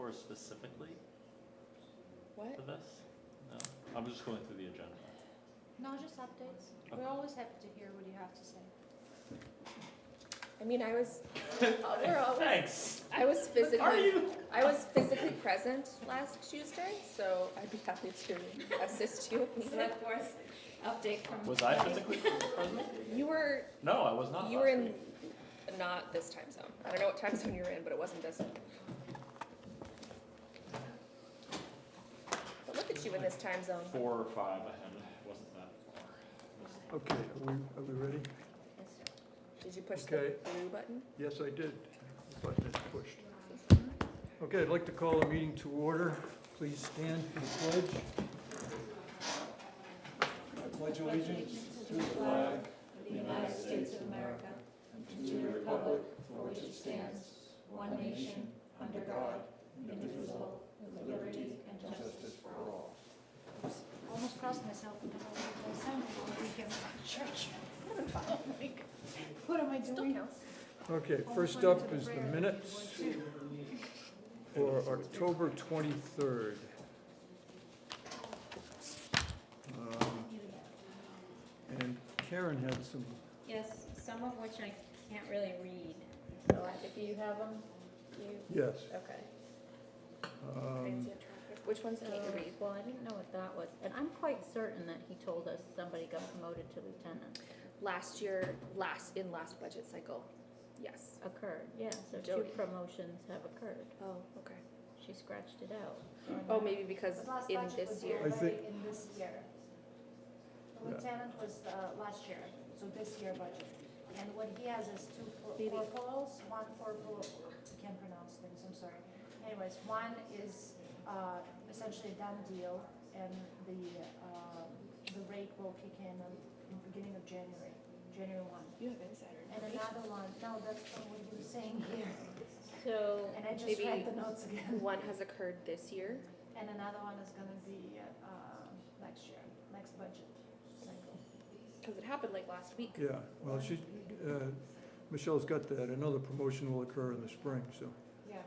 for specifically What? for this? No, I'm just going through the agenda. No, just updates. Okay. We're always happy to hear what you have to say. I mean, we're always, Thanks. I was Are physically, you? I was physically present last Tuesday, so I'd be happy to assist you if needed. Select board's update from. Was I physically present? You were, No, I was not. you were last in, week. not this time zone. I don't know what time zone you were in, but it wasn't this one. But look at you in this time zone. 4 or 5 ahead. Wasn't that far. Okay, are we ready? Did you push Okay. the blue button? Yes, I did. The button is pushed. Okay, I'd like to call the meeting to order. Please stand for the pledge. I pledge allegiance to the flag of the United States of America, and to the republic for which it stands, one nation, under God, indivisible, with liberty and justice for all. Almost crossed myself because I was Sunday on the weekend at church. What am I Still doing? counts. Okay, first up is the minutes for October 23rd. And Karen had some, Yes, some of which I can't really read, so if you have them, you, yes. okay. um, Which ones can't you read? Well, I didn't know what that was, and I'm quite certain that he told us somebody got promoted to lieutenant. Last year, in last budget cycle, yes. Occurred, yeah, so 2 Jody. promotions have occurred. Oh, okay. She scratched it out. so I'm Oh, not- maybe because The last in budget this was year. I think- already in this year. The Yeah. lieutenant was last year, so this year budget. And what he has is Maybe. four polls, one for, I can't pronounce things, I'm sorry. Anyways, one is essentially a done deal, and the rate will kick in the beginning of January, January 1. You have insider And another one, no, that's not what he was saying here. So, And I just Maybe read the notes again. One has occurred this year. And another one is gonna be next year, next budget cycle. Because it happened like last week. yeah, well, Michelle's got that. Another promotion will occur in the spring, so. Yeah,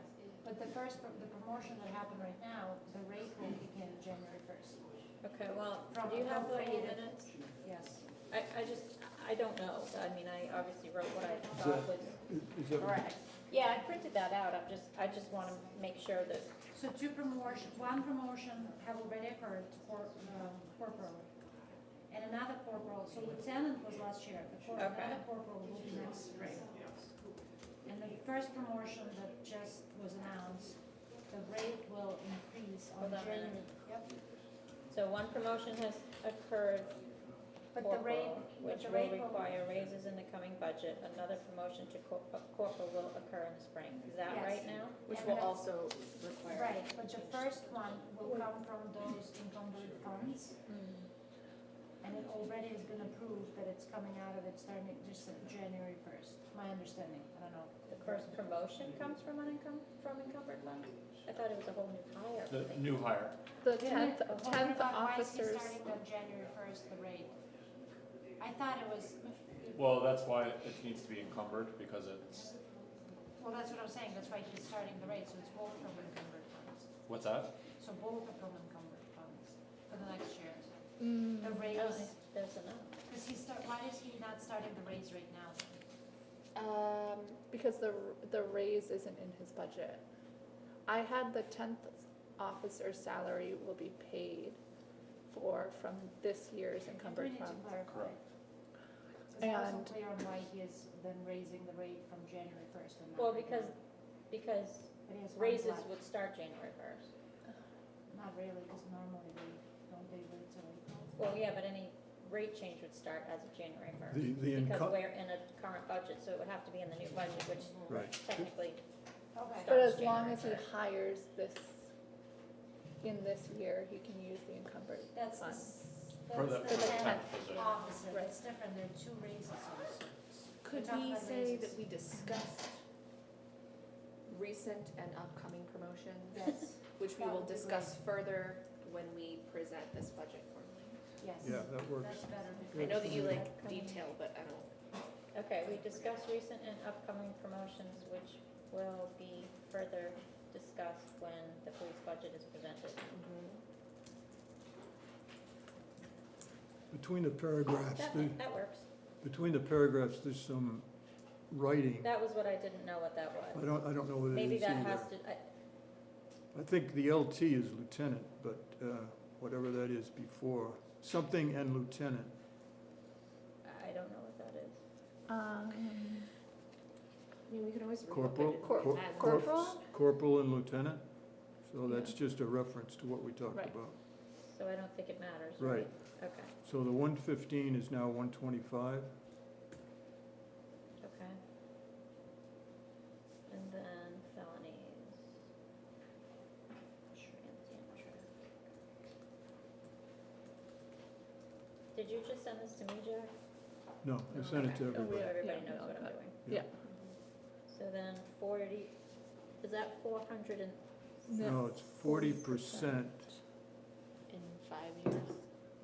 but the promotion that happened right now, the rate will kick in January 1st. okay, well, From- do you have the from whole creative. minutes? Yes. I don't know, I mean, I obviously wrote what I thought was Is that? correct. Yeah, I printed that out, I just want to make sure that, So one promotion have already occurred, corporal. And another corporal, so lieutenant was last year, Okay. another corporal will be next spring. And the first promotion that just was announced, the rate will increase on Hold on a January. minute. Yep. so one promotion has occurred, But the rate, corporal, which the will rate require raises in the coming budget. Another promotion to corporal will occur in the spring. Is that Yes. right now? Which And will that's- also require. Right, but the first one will come from those encumbered funds, and it already has been approved that it's coming out of it starting just January 1st, my understanding, I don't know. The first promotion comes from encumbered funds? I thought it was a whole new hire. The new hire. The Didn't tenth, it- oh, tenth why is he officers. starting on January 1st, the rate? I thought it was, Well, that's why it needs to be encumbered because it's, well, that's what I'm saying, that's why he's starting the rate, so it's both from encumbered funds. what's that? So both are from encumbered funds for the next year. Mm, The Oh, raise, there's enough. because why is he not starting the raise right now? Because the raise isn't in his budget. I had the 10th officer's salary will be paid from this year's We encumbered need to funds. clarify. Because I wasn't And- clear on why he is then raising the rate from January 1st and not. Well, right because now. But he has funds raises left. would start January 1st. Not really, because normally don't they wait till April? Well, yeah, but any rate change would start as of January 1st. The Because income, we're in a current budget, so it would have to be in the new budget, which right. technically, Okay. But as starts long as he January 1st. hires in this year, he can use the encumbered That's the, funds. For the, that's for the the 10th position. opposite, it's different, there are two raises also. Could We're talking we about say raises. that we discussed recent and upcoming promotions? Yes, Which we That will would be discuss further when we present this budget formally. yes. Yeah, that works. That's better. I know that you like Upcoming. detail, but I don't. okay, we discussed recent and upcoming promotions, which will be further discussed when budget is presented. Between the paragraphs, That works. there's some writing. That was what I didn't know what that was. I don't know what it Maybe is that either. has to, I think the LT is lieutenant, but whatever that is before, something and lieutenant. I don't know what that is. I mean, we can always Corporal, reopen it. Corporal? corporal and lieutenant. So that's just a reference to what we talked Right. about. So I don't think it matters, Right. right? Okay, So the 115 is now 125. okay. And then felonies. Transient traffic. Did you just send this to me, Jack? No, I sent it to Oh, everybody. everybody Yeah, knows no, what I'm but- doing. Yeah. So then 40, is that 400 and, No, it's 40%, In 5 years.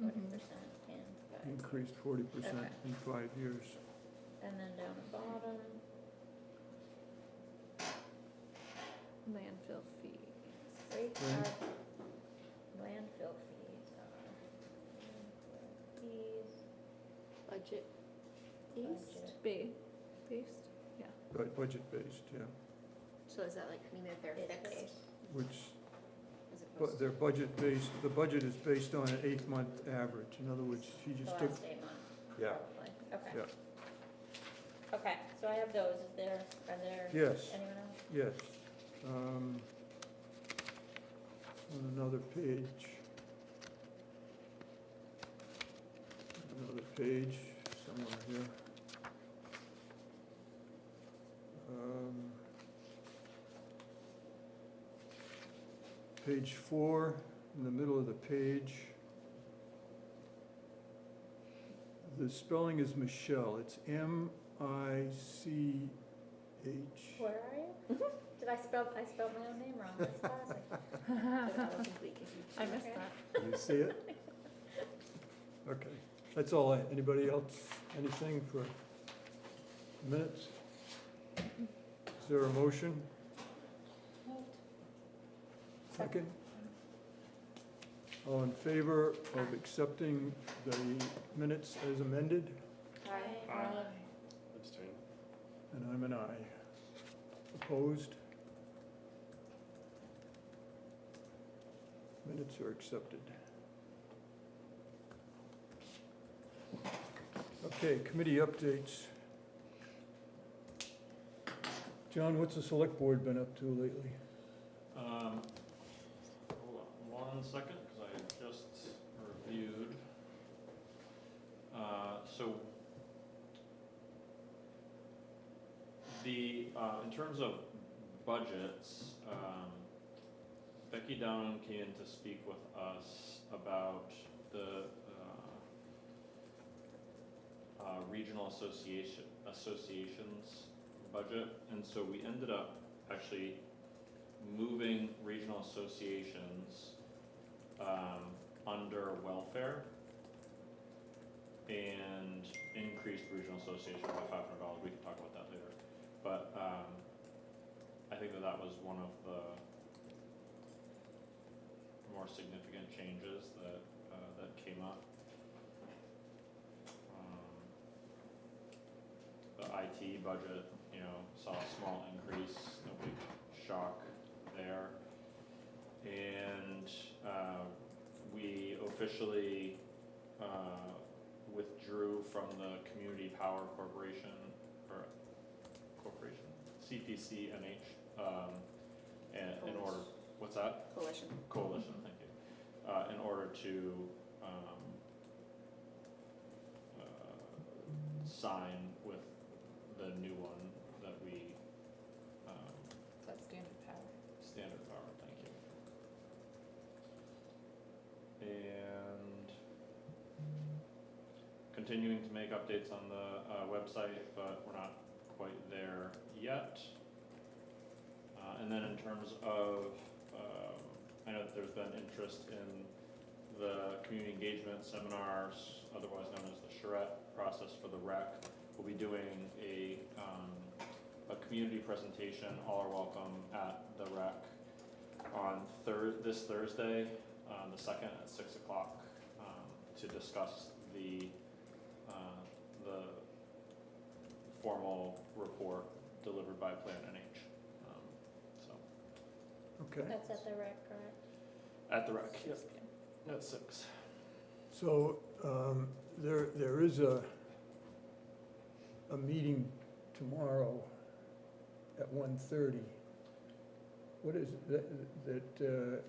40% in five? increased 40% Okay. in 5 years. And then down the bottom, Landfill fees. rates Right. are, landfill fees are, landfill fees, Budget. budget. Based? Budget-based, yeah, So is that like, mean that they're is fixed based. which, as but opposed to? they're budget-based, the budget is based on an 8-month average. In other words, she The just took, last 8 months, yeah, probably, okay. yeah, Okay, so I have those, are there yes, anyone else? yes. On another page. Another page, somewhere here. Page 4, in the middle of the page. The spelling is Michelle, it's M-I-C-H. Where are you? Did I spell my own name wrong, that's classic. I missed Okay. that. You see it? Okay, that's all anybody else, anything for minutes? Is there a motion? Second? All in favor of accepting the minutes as amended? Abstain. And I'm an aye. Opposed? Minutes are accepted. Okay, committee updates. John, what's the select board been up to lately? Hold on 1 second, because I just reviewed. So in terms of budgets, Becky Down came in to speak with us about the regional associations budget, and so we ended up actually moving regional associations under welfare and increased regional association by $500. We can talk about that later, but I think that was one of the more significant changes that that came up. The IT budget, saw a small increase, no big shock there. And we officially withdrew from the Community Power Corporation, CPC-NH, in order, what's that? Coalition. Coalition, thank you. In order to sign with the new one that we, That's standard power. Standard Power, thank you. And continuing to make updates on the website, but we're not quite there yet. And then in terms of, I know that there's been interest in the community engagement seminars, otherwise known as the charrette process for the rec. We'll be doing a community presentation, all are welcome, at the rec on this Thursday, the 2nd at 6 o'clock, to discuss the formal report delivered by Plan NH. So, Okay, That's at the rec, correct? at the rec, yep, at 6. so, there is a meeting tomorrow at 1:30. What is it that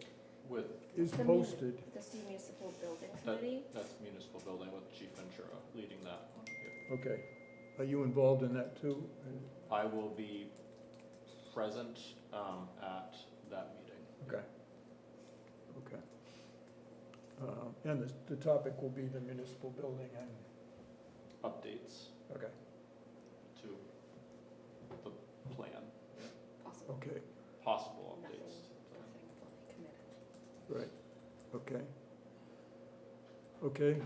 With, is The posted? This municipal building That- committee. that's municipal building with Chief Ventura leading that one. Yep. Okay, are you involved in that too? I will be present at that meeting. Okay. Okay. And the topic will be the municipal building and, Updates okay, to the plan, Possible. okay, possible Nothing, updates. nothing fully committed. right, okay. Okay,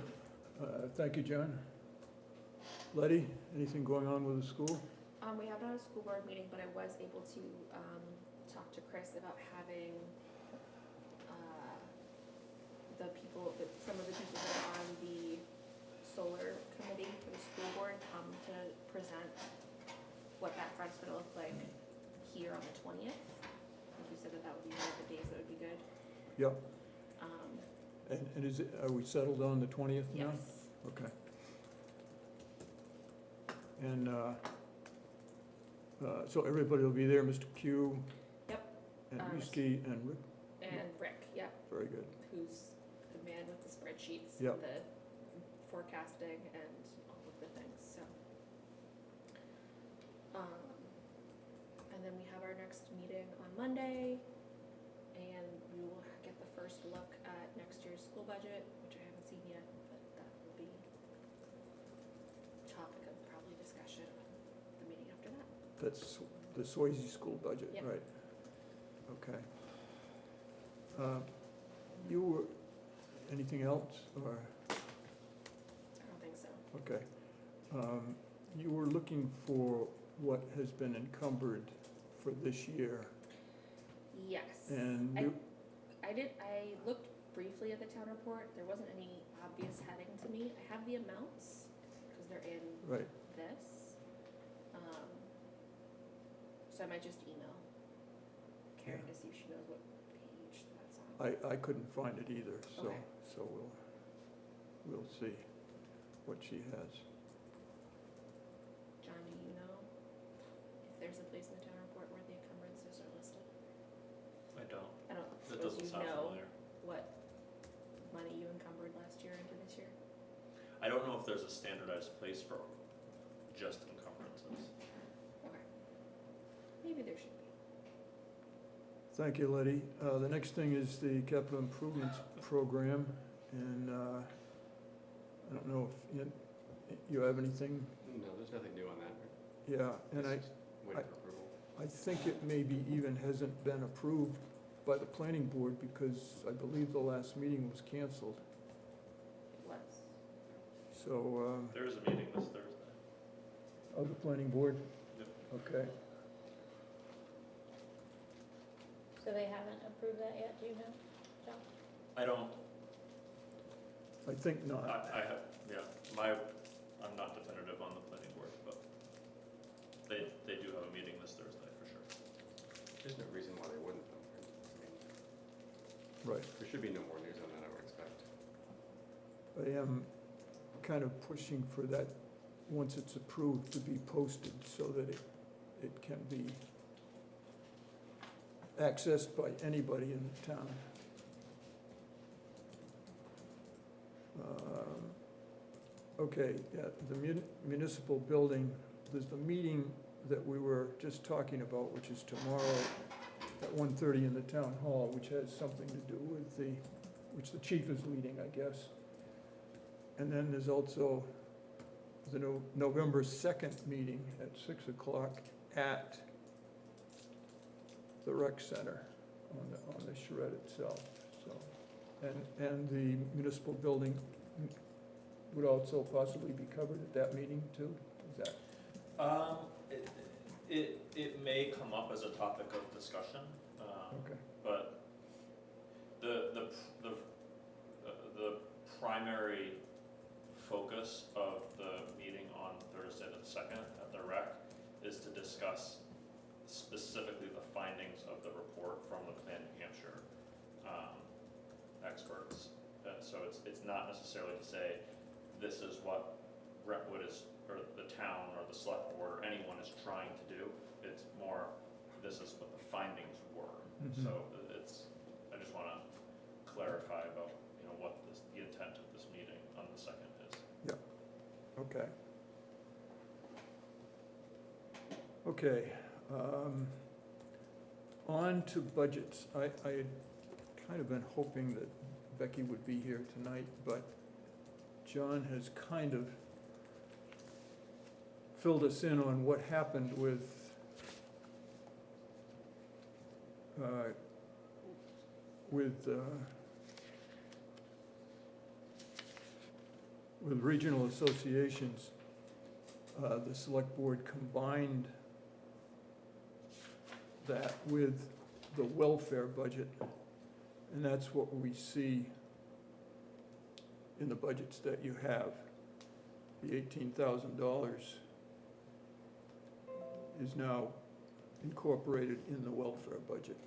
thank you, John. Letty, anything going on with the school? We have not had a school board meeting, but I was able to, talk to Chris about having, some of the people that are on the solar committee for the school board come to present what that front's gonna look like here on the 20th. I think you said that would be one of the days that would be good. Yep, Um, and is it, are we settled on the 20th now? yes, Okay. And, so everybody will be there, Mr. Q? Yep. And Um, Risky and Rick, and Rick, yep, very good. who's the man with the spreadsheets, Yep. and the forecasting and all of the things, so. And then we have our next meeting on Monday, and we will get the first look at next year's school budget, which I haven't seen yet, but that will be topic of probably discussion at the meeting after that. That's the Swayze school budget, Yep. right? Okay. You were, anything else, or, I don't think so. okay. You were looking for what has been encumbered for this year, Yes. and I looked briefly at the town report, there wasn't any obvious heading to me, I have the amounts, cause they're in right, this. So I might just email Karen to see if she knows what page that's on. I couldn't find it either, so, Okay. so we'll see what she has. John, do you know if there's a place in the town report where the encumbrances are listed? I don't, I don't that suppose doesn't you sound know familiar. what money you encumbered last year into this year? I don't know if there's a standardized place for just encumbrances. Okay. Maybe there should be. Thank you, Letty. The next thing is the capital improvements program, and I don't know if you have anything? No, there's nothing new on that. Yeah, and It's just waiting for approval. I think it maybe even hasn't been approved by the planning board, because I believe the last meeting was canceled. It was. So, There is a meeting this Thursday. of the planning board? Yep. Okay. So they haven't approved that yet, do you know, John? I don't, I think not. I have, yeah, I'm not definitive on the planning board, but they do have a meeting this Thursday for sure. There's no reason why they wouldn't though. I mean, Right. there should be no more news on that, I would expect. I am kind of pushing for that, once it's approved, to be posted so that it can be accessed by anybody in the town. Okay, yeah, the municipal building, there's the meeting that we were just talking about, which is tomorrow at 1:30 in the town hall, which has something to do with which the chief is leading, I guess. And then there's also the November 2nd meeting at 6 o'clock at the rec center on the shred itself, so. And the municipal building would also possibly be covered at that meeting too, is that? It may come up as a topic of discussion, Okay, but primary focus of the meeting on Thursday the 2nd at the rec is to discuss specifically the findings of the report from the Plan New Hampshire experts. So it's not necessarily to say this is what Brentwood is, or the town, or the select board, or anyone is trying to do. It's more, this is what the findings were. Mhm. So I just want to clarify about, what the intent of this meeting on the 2nd is. Okay. Okay, on to budgets. I had kind of been hoping that Becky would be here tonight, but John has kind of filled us in on what happened with regional associations. The select board combined that with the welfare budget, and that's what we see in the budgets that you have. The $18,000 is now incorporated in the welfare budget.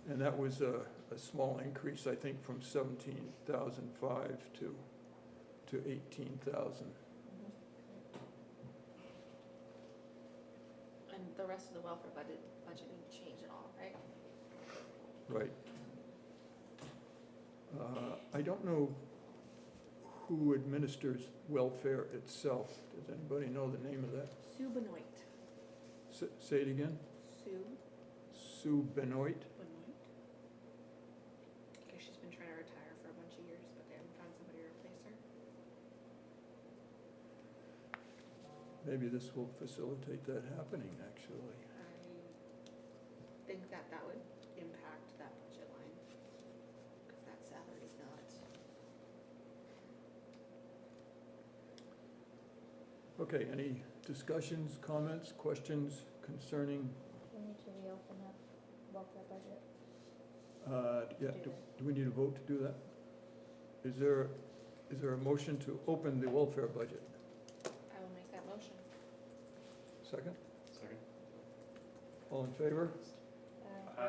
And that was a small increase, I think, from 17,005 to 18,000. And the rest of the welfare budget didn't change at all, right? Right. I don't know who administers welfare itself. Does anybody know the name of that? Sue Benoit. Say it again? Sue Sue Benoit? Benoit. I guess she's been trying to retire for a bunch of years, but they haven't found somebody to replace her. Maybe this will facilitate that happening, actually. I think that would impact that budget line, because that salary is not. Okay, any discussions, comments, questions concerning, We need to reopen that welfare budget. yeah, do we need a vote to do that? Is there a motion to open the welfare budget? I will make that motion. Second? Second. All in favor? Aye.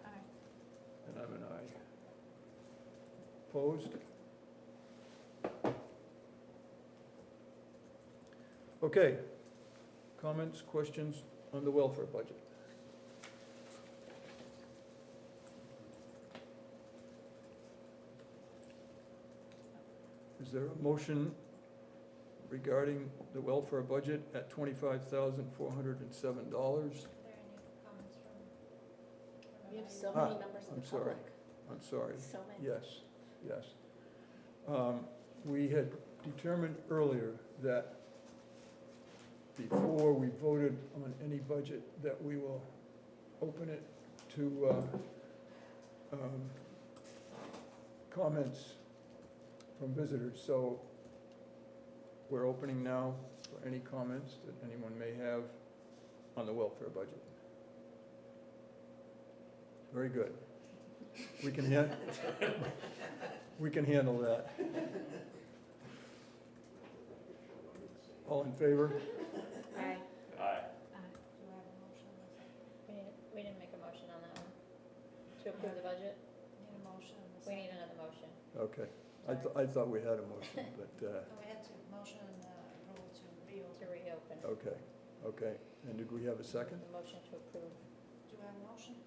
Aye. And I'm an aye. Opposed? Okay, comments, questions on the welfare budget? Is there a motion regarding the welfare budget at $25,407? Are there any comments from? We have so Ah, many members of I'm the sorry. public. I'm sorry. So many. Yes, yes. We had determined earlier that before we voted on any budget, that we will open it to comments from visitors. So we're opening now for any comments that anyone may have on the welfare budget. Very good. We can handle that. All in favor? Aye. Aye. Do I have a motion on this? We didn't make a motion on that one. To approve the budget? Need a motion. We need another motion. Okay. I thought we had a motion, but, We had to motion approval to reopen. To reopen. okay, okay. And did we have a second? The motion to approve. Do I have a motion?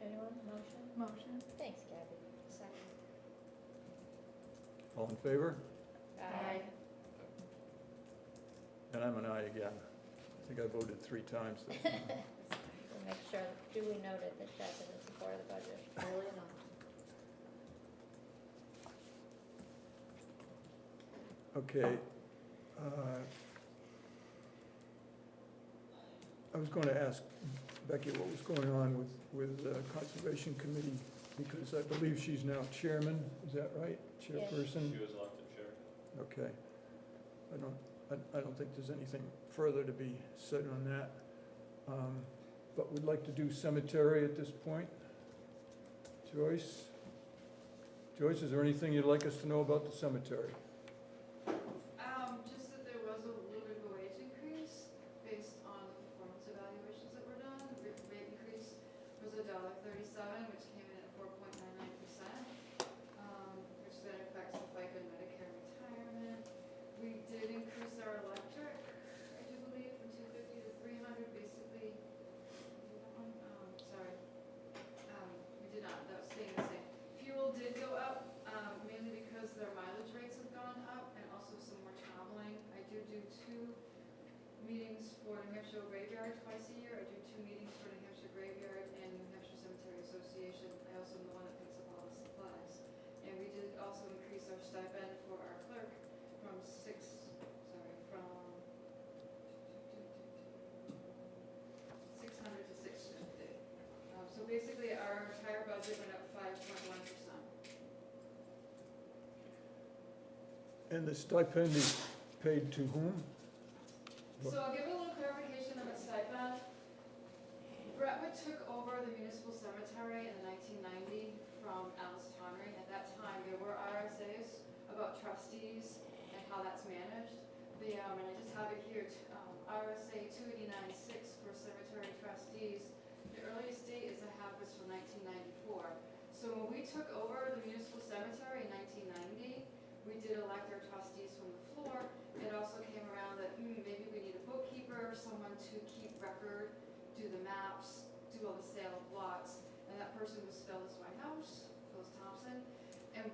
Anyone? Motion? Motion. Thanks, Gabby. Second. All in favor? Aye. And I'm an aye again. I think I voted 3 times this time. We'll make sure, duly noted that Jack is in support of the budget. Early enough. Okay. I was going to ask Becky what was going on with the Conservation Committee, because I believe she's now chairman, is that right? Yes. Chairperson? She was elected chair. Okay. I don't think there's anything further to be said on that. But we'd like to do cemetery at this point. Joyce? Joyce, is there anything you'd like us to know about the cemetery? Just that there was a little bit of a wage increase based on the performance evaluations that were done. The rate increase was $1.37, which came in at 4.99%, which then affects the FICA and Medicare retirement. We did increase our electric, I do believe, from 250 to 300, basically. We did not, that was staying the same. Fuel did go up, mainly because their mileage rates have gone up and also some more traveling. I do 2 meetings for New Hampshire Graveyard twice a year. I do 2 meetings for New Hampshire Graveyard and New Hampshire Cemetery Association. I also am the one that picks up all the supplies. And we did also increase our stipend for our clerk from 600 to 650. So basically our entire budget went up 5.1%. And the stipend is paid to whom? So I'll give a little clarification on the stipend. Brentwood took over the municipal cemetery in 1990 from Alice Tonry. At that time, there were RSAs about trustees and how that's managed. And I just have it here, RSA 289-6 for cemetery trustees. The earliest date is I have this from 1994. So when we took over the municipal cemetery in 1990, we did elect our trustees from the floor. It also came around that maybe we need a bookkeeper, someone to keep record, do the maps, do all the sale of lots. And that person was Phyllis Whitehouse, Phyllis Thompson. And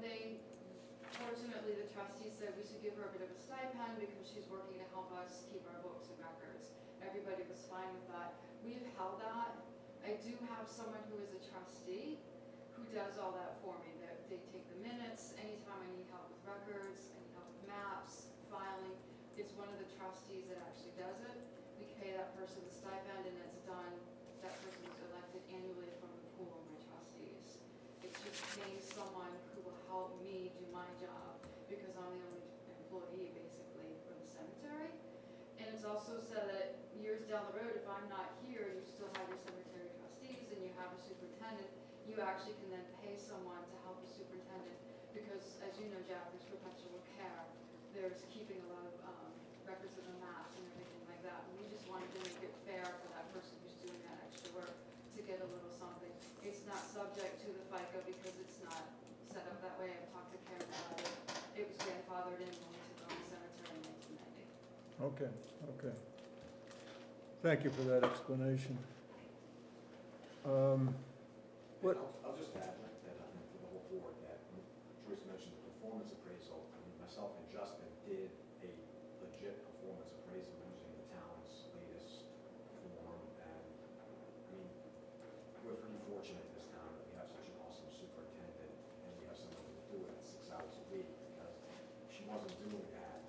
fortunately, the trustees said we should give her a bit of a stipend because she's working to help us keep our books and records. Everybody was fine with that. We've held that. I do have someone who is a trustee who does all that for me. They take the minutes, anytime I need help with records, I need help with maps, filing. It's one of the trustees that actually does it. We pay that person the stipend and it's done. That person is elected annually from the pool of my trustees. It's just paying someone who will help me do my job because I'm the only employee basically for the cemetery. And it's also said that years down the road, if I'm not here, you still have your cemetery trustees and you have a superintendent, you actually can then pay someone to help the superintendent because, as you know, Jack, there's perpetual care. There's keeping a lot of records of the maps and everything like that. And we just wanted to make it fair for that person who's doing that extra work to get a little something. It's not subject to the FICA because it's not set up that way. I've talked to Karen about it. It was grandfathered in when we took on the cemetery in 1990. Okay, okay. Thank you for that explanation. What, I'll just add that for the whole board that Joyce mentioned the performance appraisal. I mean, myself and Justin did a legit performance appraisal using the town's latest form. And I mean, we're pretty fortunate in this town that we have such an awesome superintendent and we have someone who do it 6 hours a week because if she wasn't doing that,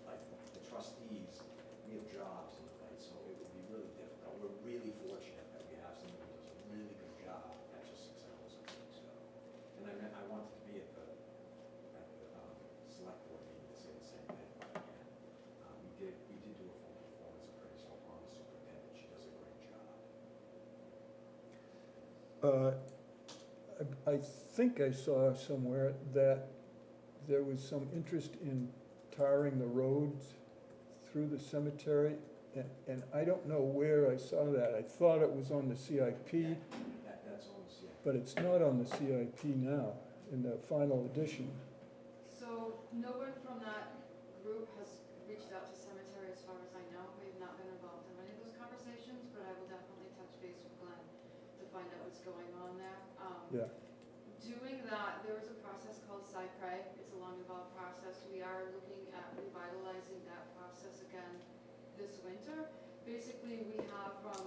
like the trustees, we have jobs in the place, so it would be really difficult. We're really fortunate that we have someone who does a really good job at just 6 hours a week, so. And I wanted to be at the select board meeting to say the same thing, but again, we did do a full performance appraisal on the superintendent. She does a great job. I think I saw somewhere that there was some interest in tarring the roads through the cemetery, and I don't know where I saw that. I thought it was on the CIP, That's on the CIP. but it's not on the CIP now, in the final edition. So no one from that group has reached out to cemetery as far as I know. We've not been involved in any of those conversations, but I will definitely touch base with Glenn to find out what's going on there. Yeah, Doing that, there is a process called Cypre. It's a long involved process. We are looking at revitalizing that process again this winter. Basically, we have from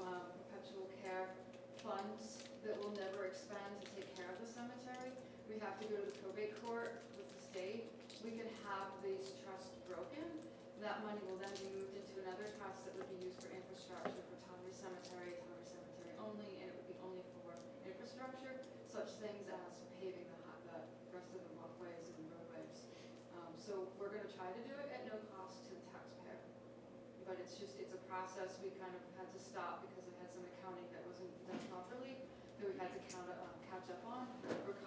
perpetual care funds that will never expend to take care of the cemetery. We have to go to the probate court with the state. We can have these trusts broken. That money will then be moved into another trust that would be used for infrastructure for Tonry Cemetery only, and it would be only for infrastructure, such things as paving the rest of the walkways and roadways. So we're gonna try to do it at no cost to the taxpayer. But it's a process we kind of had to stop because it had some accounting that wasn't done properly, that we had to catch up on. We're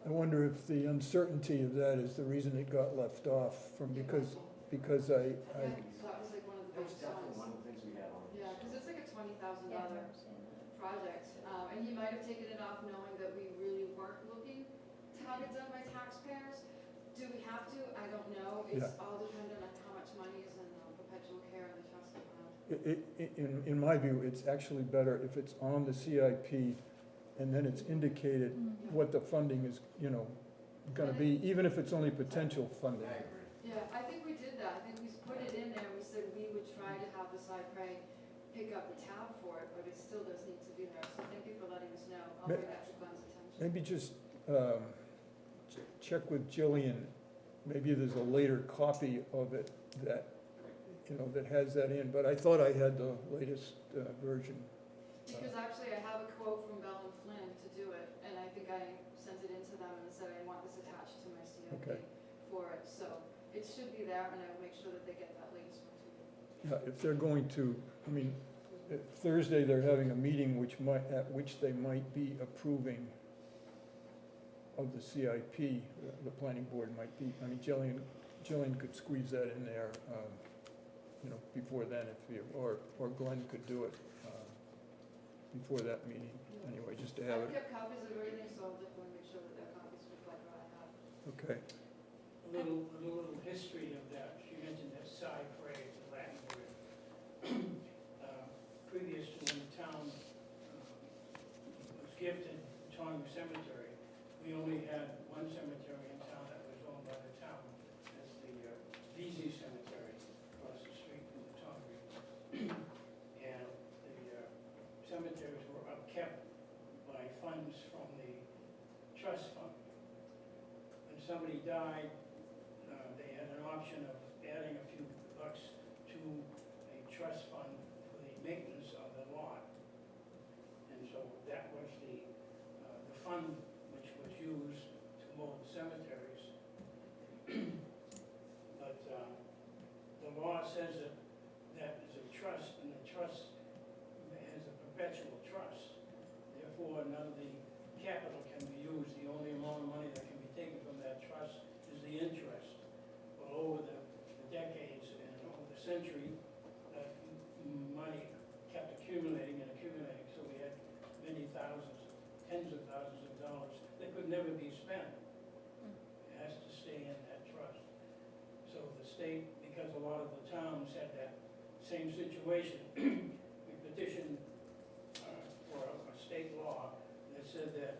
I wonder if the uncertainty of that is the reason it got left off from, because I, Yeah, so that was like one of the That was big definitely ones. one of the things we had on. Yeah, because it's like a $20,000 Yeah, I remember seeing that. project, and he might have taken it off knowing that we really weren't looking to have it done by taxpayers. Do we have to? I don't know. It's all dependent on how much money is in perpetual care and the trust fund. in my view, it's actually better if it's on the CIP and then it's indicated what the funding is, you know, gonna be, even if it's only potential funding. I agree. Yeah, I think we did that. I think we put it in there. We said we would try to have the Cypre pick up the tab for it, but it still does need to be there. So thank you for letting us know. I'll bring that to Glenn's attention. Maybe just check with Jillian, maybe there's a later copy of it that, you know, that has that in, but I thought I had the latest version. Because actually I have a quote from Bell and Flynn to do it, and I think I sent it in to them and said I want this attached to my Okay. CIP for it. So it should be there, and I will make sure that they get that latest one to you. Yeah, if they're going to, I mean, Thursday, they're having a meeting at which they might be approving of the CIP, the planning board might be, I mean, Jillian could squeeze that in there, you know, before then, if you, or Glenn could do it before that meeting, anyway, just to have I've it. kept copies of everything, so I'll definitely make sure that their copies reflect what I have. Okay, A little history of that. She mentioned that Cypre, the Latin word. Previous to when the town was gifted Taunton Cemetery, we only had one cemetery in town that was owned by the town. That's the Vesey Cemetery across the street from the Taunton. And the cemeteries were upkept by funds from the trust fund. When somebody died, they had an option of adding a few bucks to a trust fund for the maintenance of the lot. And so that was the fund which was used to mow the cemeteries. But the law says that that is a trust, and the trust has a perpetual trust. Therefore, none of the capital can be used. The only amount of money that can be taken from that trust is the interest. Well, over the decades and over the century, that money kept accumulating and accumulating, so we had many thousands, tens of thousands of dollars that could never be spent. It has to stay in that trust. So the state, because a lot of the towns had that same situation, we petitioned for a state law that said that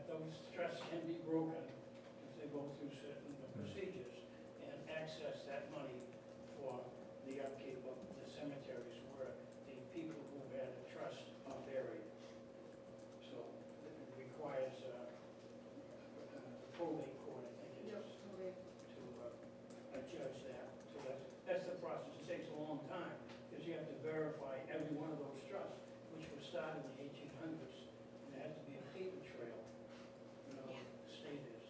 those trusts can be broken if they go through certain procedures and access that money for the upkeep of the cemeteries where the people who had a trust are buried. So it requires the probate court, I think it Yep, is, okay. to judge that. So that's the process. It takes a long time because you have to verify every one of those trusts, which was started in the 1800s. And there has to be a paper trail, you know, the state is.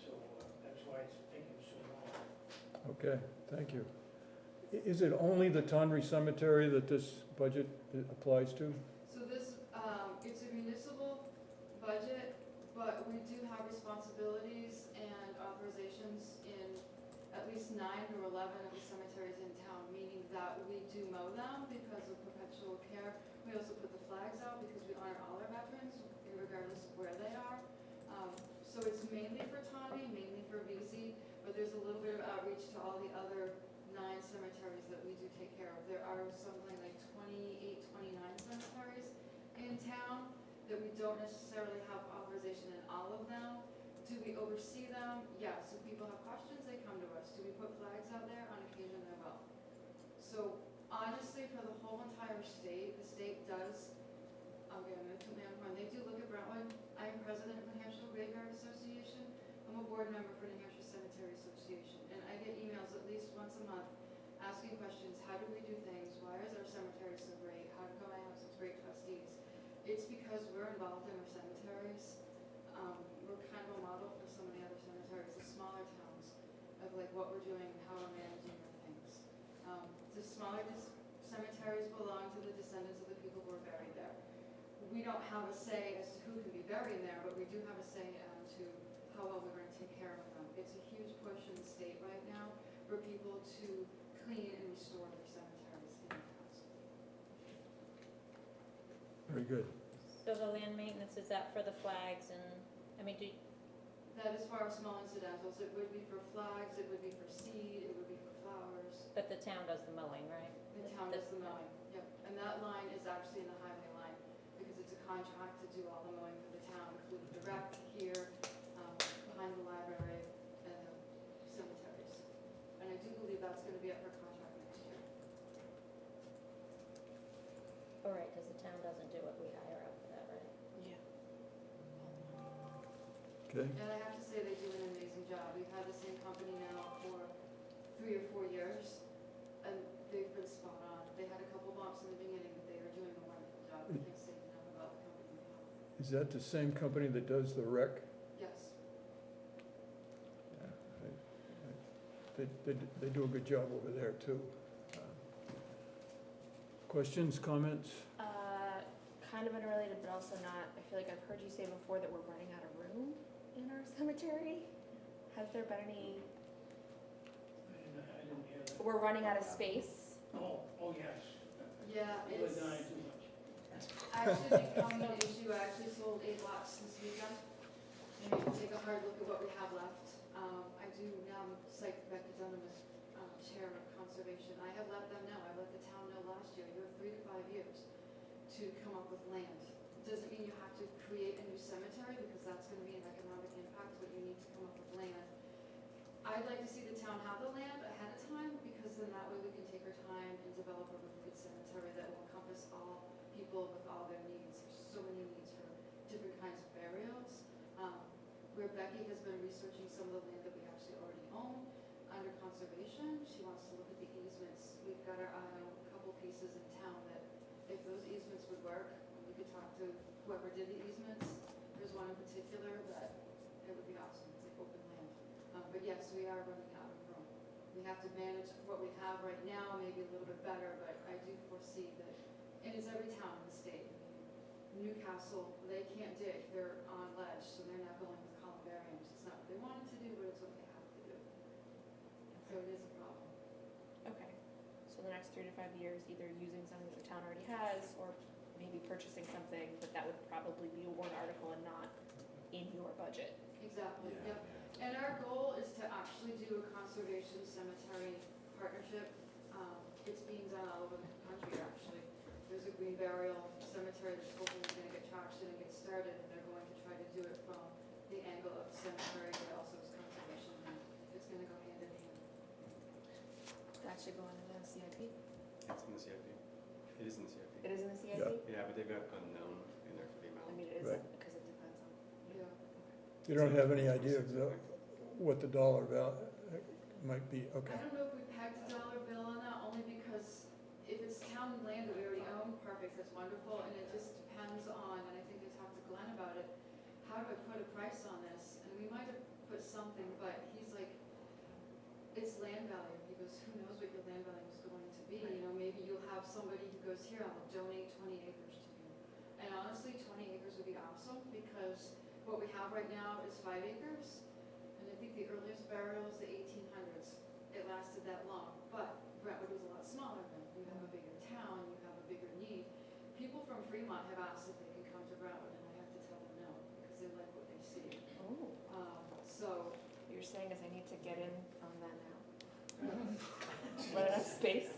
So that's why it's taking so long. okay, thank you. Is it only the Tawndry Cemetery that this budget applies to? So this, it's a municipal budget, but we do have responsibilities and authorizations in at least 9 or 11 of the cemeteries in town, meaning that we do mow them because of perpetual care. We also put the flags out because we honor all our veterans, regardless of where they are. So it's mainly for Tawny, mainly for VZ, but there's a little bit of outreach to all the other 9 cemeteries that we do take care of. There are something like 28, 29 cemeteries in town that we don't necessarily have authorization in all of them. Do we oversee them? Yes. If people have questions, they come to us. Do we put flags out there? On occasion, they will. So honestly, for the whole entire state, the state does, okay, I'm gonna toot my own horn. They do look at Brentwood. I am president of the New Hampshire Graveyard Association. I'm a board member for New Hampshire Cemetery Association, and I get emails at least once a month asking questions. How do we do things? Why is our cemetery so great? How come I have such great trustees? It's because we're involved in our cemeteries. We're kind of a model for some of the other cemeteries, the smaller towns, of like what we're doing and how we're managing our things. The smaller cemeteries belong to the descendants of the people who are buried there. We don't have a say as to who can be buried there, but we do have a say to how well we're gonna take care of them. It's a huge push in the state right now for people to clean and restore their cemeteries in the past. Very good. So the land maintenance, is that for the flags and, I mean, That is for our small incidentals. It would be for flags, it would be for seed, it would be for flowers. but the town does the mowing, right? The town does the mowing, yep. And that line is actually in the highway line, because it's a contract to do all the mowing for the town, including the rec here, behind the library, and the cemeteries. And I do believe that's gonna be up for contract next year. All right, because the town doesn't do it, we hire out for that, right? Yeah. Okay, And I have to say, they do an amazing job. We've had the same company now for 3 or 4 years, and they've been spot on. They had a couple bumps in the beginning, but they are doing a wonderful job. I can't say enough about the company we have. is that the same company that does the rec? Yes. Yeah, they do a good job over there, too. Questions, comments? Kind of unrelated, but also not. I feel like I've heard you say before that we're running out of room in our cemetery. Has there been any, I didn't hear that. we're running out of space? Oh, yes. Yeah, We're it's dying too much. actually becoming an issue. I actually sold 8 lots this weekend. And you can take a hard look at what we have left. I do now cite Becky Dunham as chair of conservation. I have let them know, I let the town know last year, you have 3 to 5 years to come up with land. Doesn't mean you have to create a new cemetery, because that's gonna be an economic impact, but you need to come up with land. I'd like to see the town have the land ahead of time, because then that way we can take our time and develop a really good cemetery that will encompass all people with all their needs. There's so many needs for different kinds of burials. Where Becky has been researching some of the land that we actually already own under conservation, she wants to look at the easements. We've got our eye on a couple pieces in town that if those easements would work, we could talk to whoever did the easements. There's one in particular that it would be awesome, it's like open land. But yes, we are running out of room. We have to manage what we have right now, maybe a little bit better, but I do foresee that, and it's every town in the state. Newcastle, they can't dig, they're on ledge, so they're not going with columbariums. It's not what they wanted to do, but it's what they have to do. So it is a problem. Okay, so the next 3 to 5 years, either using something that the town already has, or maybe purchasing something, but that would probably be a warrant article and not in your budget. Exactly, yep. And our goal is to actually do a conservation cemetery partnership. It's being done all over the country, actually. There's a green burial cemetery that's hopefully gonna get traction and get started, and they're going to try to do it from the angle of cemetery, but also as conservation. And it's gonna go hand in hand. That should go into the CIP. It's in the CIP. It is in the CIP. It is in the CIP? Yeah. Yeah, but they've got unknown in there for the I amount. mean, it is, Right. because it depends on. Yeah. You don't have any idea of what the dollar value might be? Okay. I don't know if we pegged a dollar bill on that, only because if it's town land that we already own, perfect, that's wonderful, and it just depends on, and I think I talked to Glenn about it, how do I put a price on this? And we might have put something, but he's like, it's land value. He goes, who knows what your land value is going to be? You know, maybe you'll have somebody who goes, here, I'll donate 20 acres to you. And honestly, 20 acres would be awesome, because what we have right now is 5 acres. And I think the earliest burial is the 1800s. It lasted that long, but Brentwood was a lot smaller then. You have a bigger town, you have a bigger need. People from Fremont have asked if they can come to Brentwood, and I have to tell them no, because they like what they see. Oh, So, what you're saying is I need to get in on that now. Run out of space.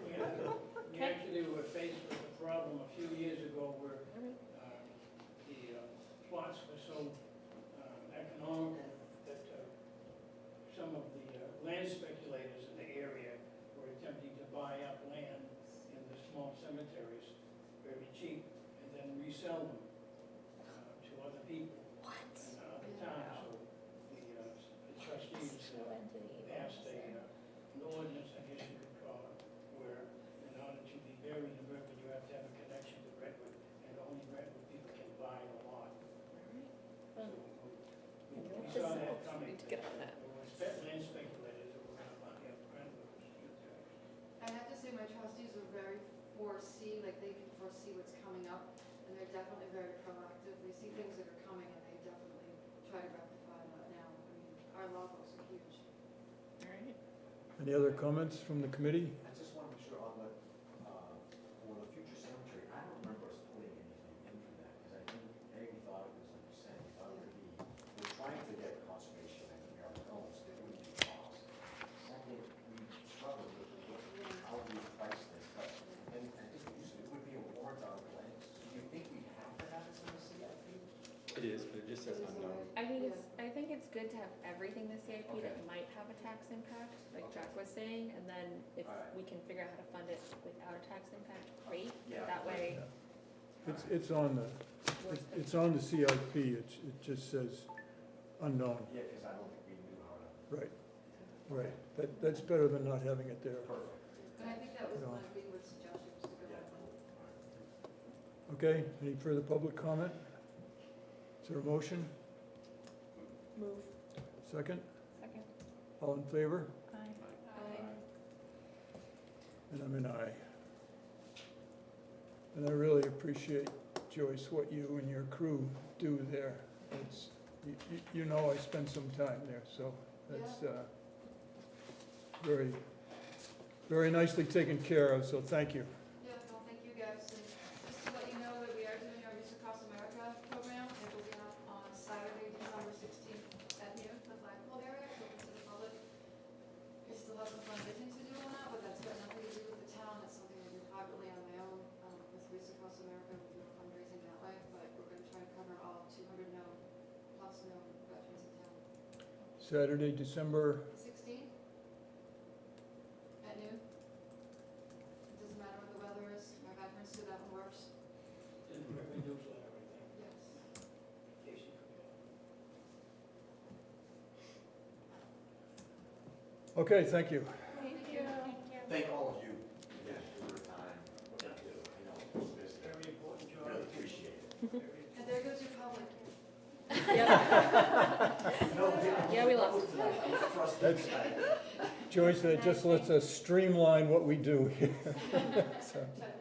We actually were faced with a problem a few years ago where Alright. the plots were so economical that some of the land speculators in the area were attempting to buy up land in the small cemeteries very cheap and then resell them to other people What? in other towns. So the trustees Go into the passed an ordinance, I guess you could call it, where in order to be buried in Brentwood, you have to have a connection to Brentwood, and only Brentwood people can buy the lot. So we saw that coming. Need to get on that. There were land speculators that were going to buy up Brentwood. I have to say my trustees are very like they can foresee what's coming up, and they're definitely very proactive. They see things that are coming, and they definitely try to rectify our logos are huge. Alright. Any other comments from the committee? I just want to make sure on the, for the future cemetery, I don't remember us putting anything in for that, because I think, A, we thought it was, like you said, we thought it would be, we're trying to get conservation and our own, so it wouldn't be cost. Second, we struggled with how we price this, but, and I think it would be a warrant article, and do you think we have to have this in the CIP? It is, but it just says unknown. I think it's good to have everything in the CIP that Okay. might have a tax impact, like Okay. Jack was saying, and then if Alright. we can figure out how to fund it without a tax impact, great. Yeah. That way, It's on the, it's on the CIP, it just says unknown, Yeah, because I don't think we knew how to. right, right. That's better than not having it there. Perfect. And I think that was No. one of Greenwood's suggestions to go Yeah. with. Okay, any further public comment? Is there a motion? move. Second? Second. All in favor? Aye. And I'm an aye. And I really appreciate, Joyce, what you and your crew do there. It's, you know I spent some time there, so that's very, very nicely taken care of, so thank you. Yeah, no, thank you guys. And just to let you know that we are doing our Reach Across America program. It will be on Saturday, December 16th at noon, the flagpole area, so open to the public. We still have some fundraising to do on that, but that's got nothing to do with the town. It's something I do privately on my own with Reach Across America. We do fundraising that way, but we're going to try to cover all 200 known plus known veterans in town. Saturday, December, 16th at noon. It doesn't matter what the weather is. My veterans do that one works. Yes. okay, thank you. Thank you. Thank all of you, again, for your time, what you do. I know it's busy. Very important job. Really appreciate it. And there goes your public. Yeah, we lost. That's, Joyce, that just lets us streamline what we do here. So, Try to make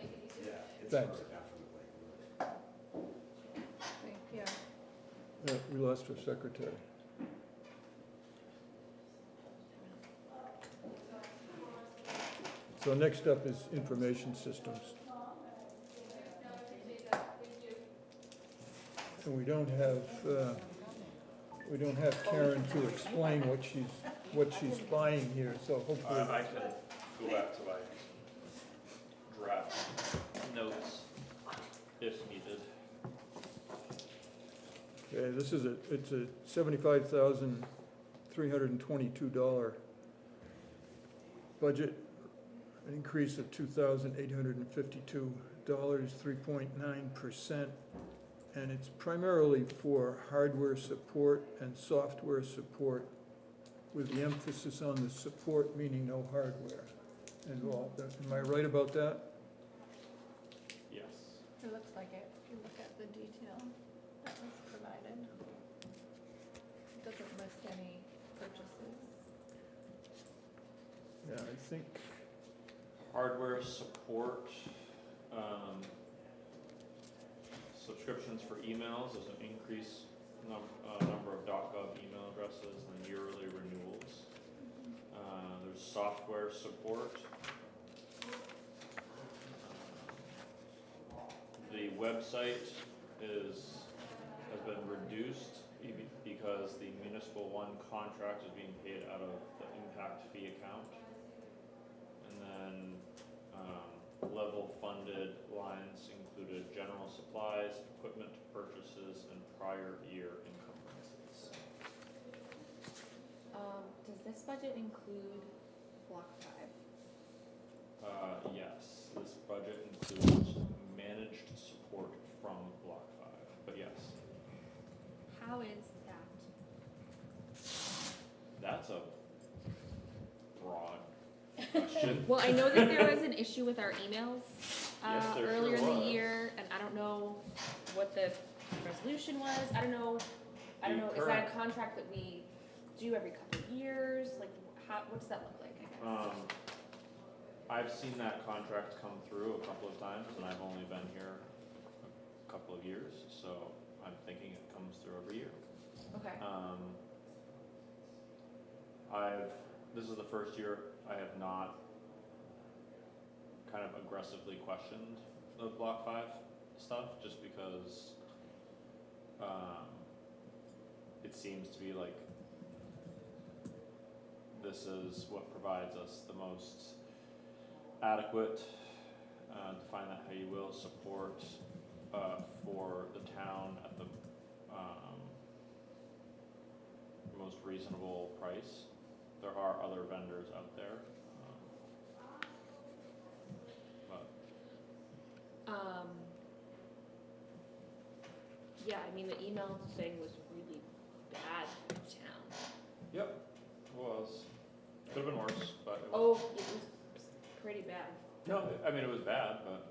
it easier. Yeah, it's Thanks. definitely. Thank you. we lost our secretary. So next up is information systems. And we don't have Karen to explain what she's buying here, so hopefully. I can go back to my draft notes if needed. Okay, it's a $75,322 budget, an increase of $2,852, 3.9%. And it's primarily for hardware support and software support, with the emphasis on the support, meaning no hardware involved. Am I right about that? Yes. It looks like it, if you look at the detail that was provided. It doesn't list any purchases. Yeah, I think, Hardware support, subscriptions for emails, there's an increase number of .gov email addresses and yearly renewals. There's software support. The website has been reduced because the municipal one contract is being paid out of the impact fee account. And then, level funded lines included general supplies, equipment purchases, and prior year encumbrances. Does this budget include Block 5? Yes, this budget includes managed support from Block 5, but yes, How is that? that's a broad question. Well, I know that there was an issue with our emails Yes, there sure earlier in the was. year, and I don't know what the resolution was. I don't know, The is that current- a contract that we do every couple of years? Like, what does that look like, I guess? I've seen that contract come through a couple of times, and I've only been here a couple of years, so I'm thinking it comes through every year. Okay, this is the first year I have not kind of aggressively questioned the Block 5 stuff, just because, it seems to be like this is what provides us the most adequate, define that how you will, support, for the town at the, most reasonable price. There are other vendors out there, but Yeah, I mean, the email thing was really bad for the town. yep, it was. Could have been worse, but it was. Oh, it was pretty bad. No, I mean, it was bad, but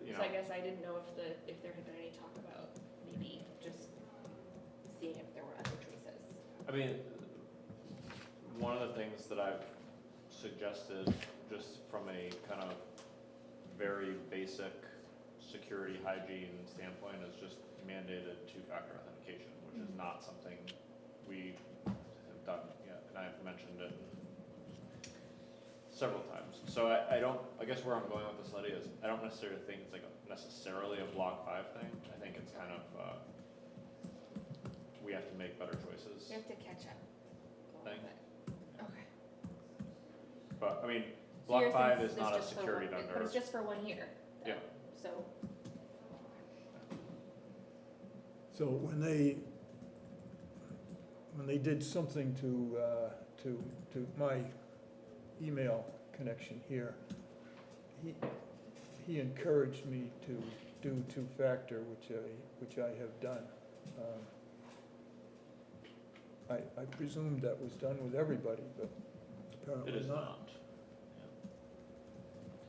you know. So I guess I didn't know if there had been any talk about maybe just seeing if there were other choices. I mean, one of the things that I've suggested, just from a kind of very basic security hygiene standpoint, is just mandated two-factor authentication, which is not something we have done yet, and I've mentioned it several times. So I guess where I'm going with this, Letty, is I don't necessarily think it's like necessarily a Block 5 thing. I think it's kind of, we have to make better choices You have to catch up. a little thing. bit. Okay. But, I mean, So Block you're 5 saying is not a just for security one- vendor. But it's just for 1 year. though. Yeah. So, So when they did something to my email connection here, he encouraged me to do two-factor, which I have done. I presumed that was done with everybody, but It apparently is not. not.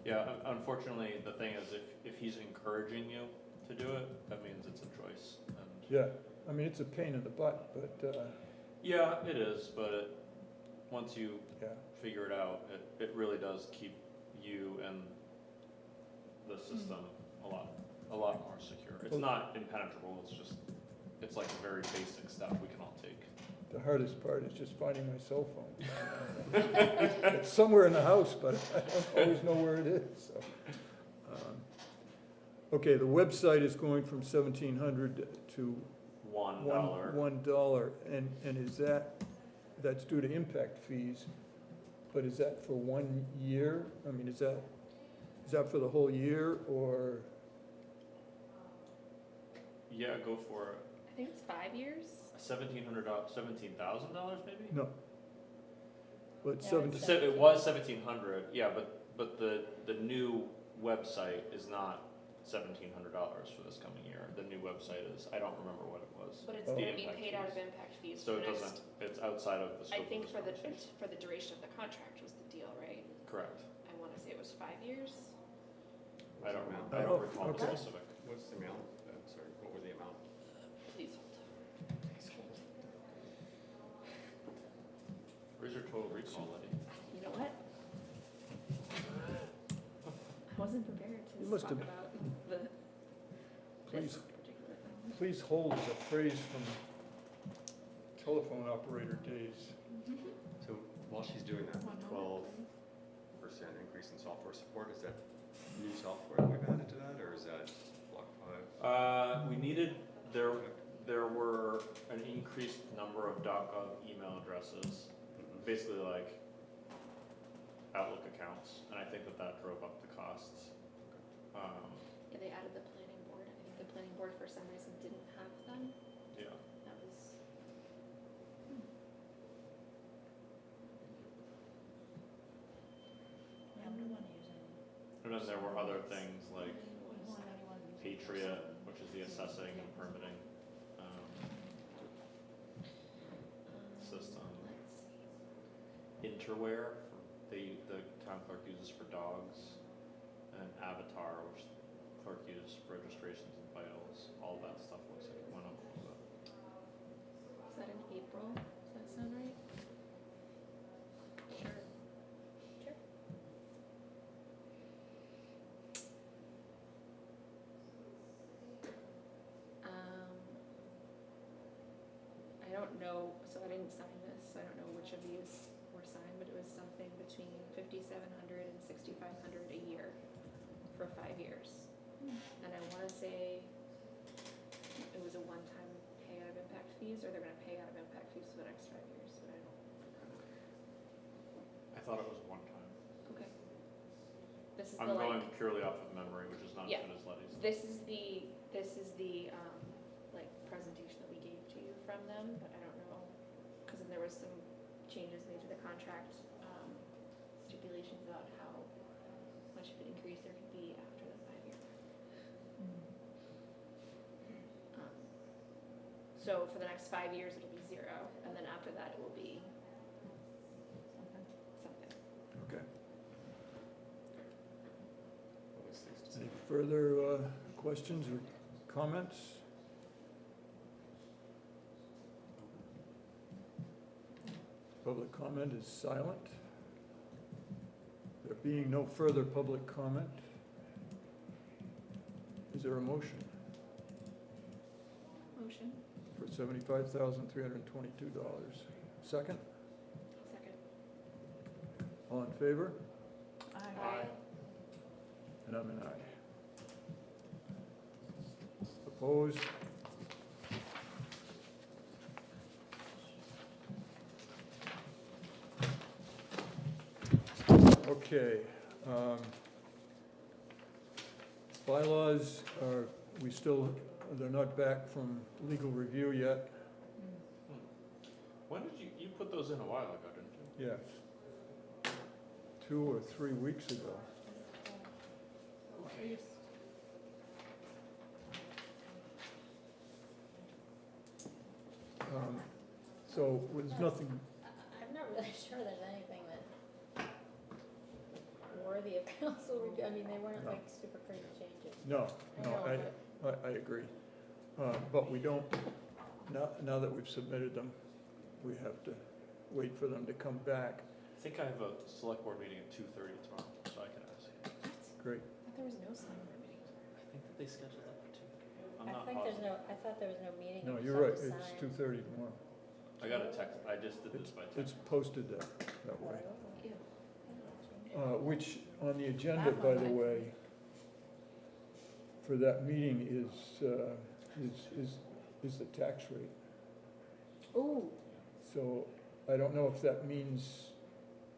Yeah, unfortunately, the thing is, if he's encouraging you to do it, that means it's a choice, and. Yeah, I mean, it's a pain in the butt, but, Yeah, it is, but once you yeah. figure it out, it really does keep you and the system a lot more secure. It's not impenetrable, it's like a very basic step we can all take. The hardest part is just finding my cell phone. It's somewhere in the house, but I don't always know where it is, so. Okay, the website is going from 1,700 to $1. $1, and is that's due to impact fees, but is that for 1 year? I mean, is that for the whole year, or, Yeah, go for it. I think it's 5 years. $1,700, maybe? no? But Yeah, seven, it's So it was 1,700, yeah, but the new website is not $1,700 for this coming year. The new website is, I don't remember what it was. But it's Oh. gonna be Impact paid out of fees. impact fees So for it the next, doesn't, it's outside of the I scope think of for this the, conversation. for the duration of the contract was the deal, right? Correct. I wanna say it was 5 years. I don't Amount? I Oh, don't recall the okay. specific. What's the amount? Sorry, what was the amount? Please hold. Where's your total recall, Letty? You know what? I wasn't prepared You to must talk have- about this please, particular thing. please hold is a phrase from telephone operator days. So while she's doing that, 12% increase in software support, is that new software that we've added to that, or is that Block 5? We needed, there were an increased number of .gov email addresses, basically like Outlook accounts, and I think that drove up the costs. Yeah, they added the planning board. I think the planning board for some reason didn't have them. Yeah. That was. Yeah, we don't wanna use any. And then there were other things like We don't want anyone using. Patriot, which is the assessing and permitting, system. Let's see. Interware, the town clerk uses for dogs, and Avatar, which the clerk uses for registrations and vitals. All of that stuff looks like it went up a little bit. Is that in April? Does that sound right? Sure. Sure. I don't know, so I didn't sign this, so I don't know which much of these were signed, but it was something between 5,700 and 6,500 a year for 5 years. And I wanna say it was a one-time pay out of impact fees, or they're gonna pay out of impact fees for the next 5 years, but I don't. I thought it was one time. Okay. This is I'm the going like, purely off of memory, which is not as Yeah. good as Letty's. this is the like presentation that we gave to you from them, but I don't know, cause then there was some changes made to the contract, stipulations about how much of an increase there could be after the 5 year. So for the next 5 years, it'll be 0, and then after that, it will be something. Okay. At least 6 to Any 7. further questions or comments? Public comment is silent. There being no further public comment, is there a motion Motion? for $75,322? Second? Second. All in favor? Aye. And I'm an aye. Opposed? Okay. Bylaws are, they're not back from legal review yet. When did you put those in a while ago, didn't you? Yes. 2 or 3 weeks ago. So there's nothing, I'm not really sure there's anything that worthy of council review. I mean, they weren't No. like super crazy changes. no, I no, know, I agree. But we don't, now that we've submitted them, we have to wait for them to come back. I think I have a select board meeting at 2:30 tomorrow, so I can ask. Great. I thought there was no select board meeting. I think that they scheduled that for 2:30. I'm I not think there's positive. no, I thought there was no meeting. No, it was you're right, something it's signed. 2:30 tomorrow. I got a text, I just did this by It's text. posted that way. Ew. Which, on the agenda, by the way, for that meeting is the tax rate. Ooh. So I don't know if that means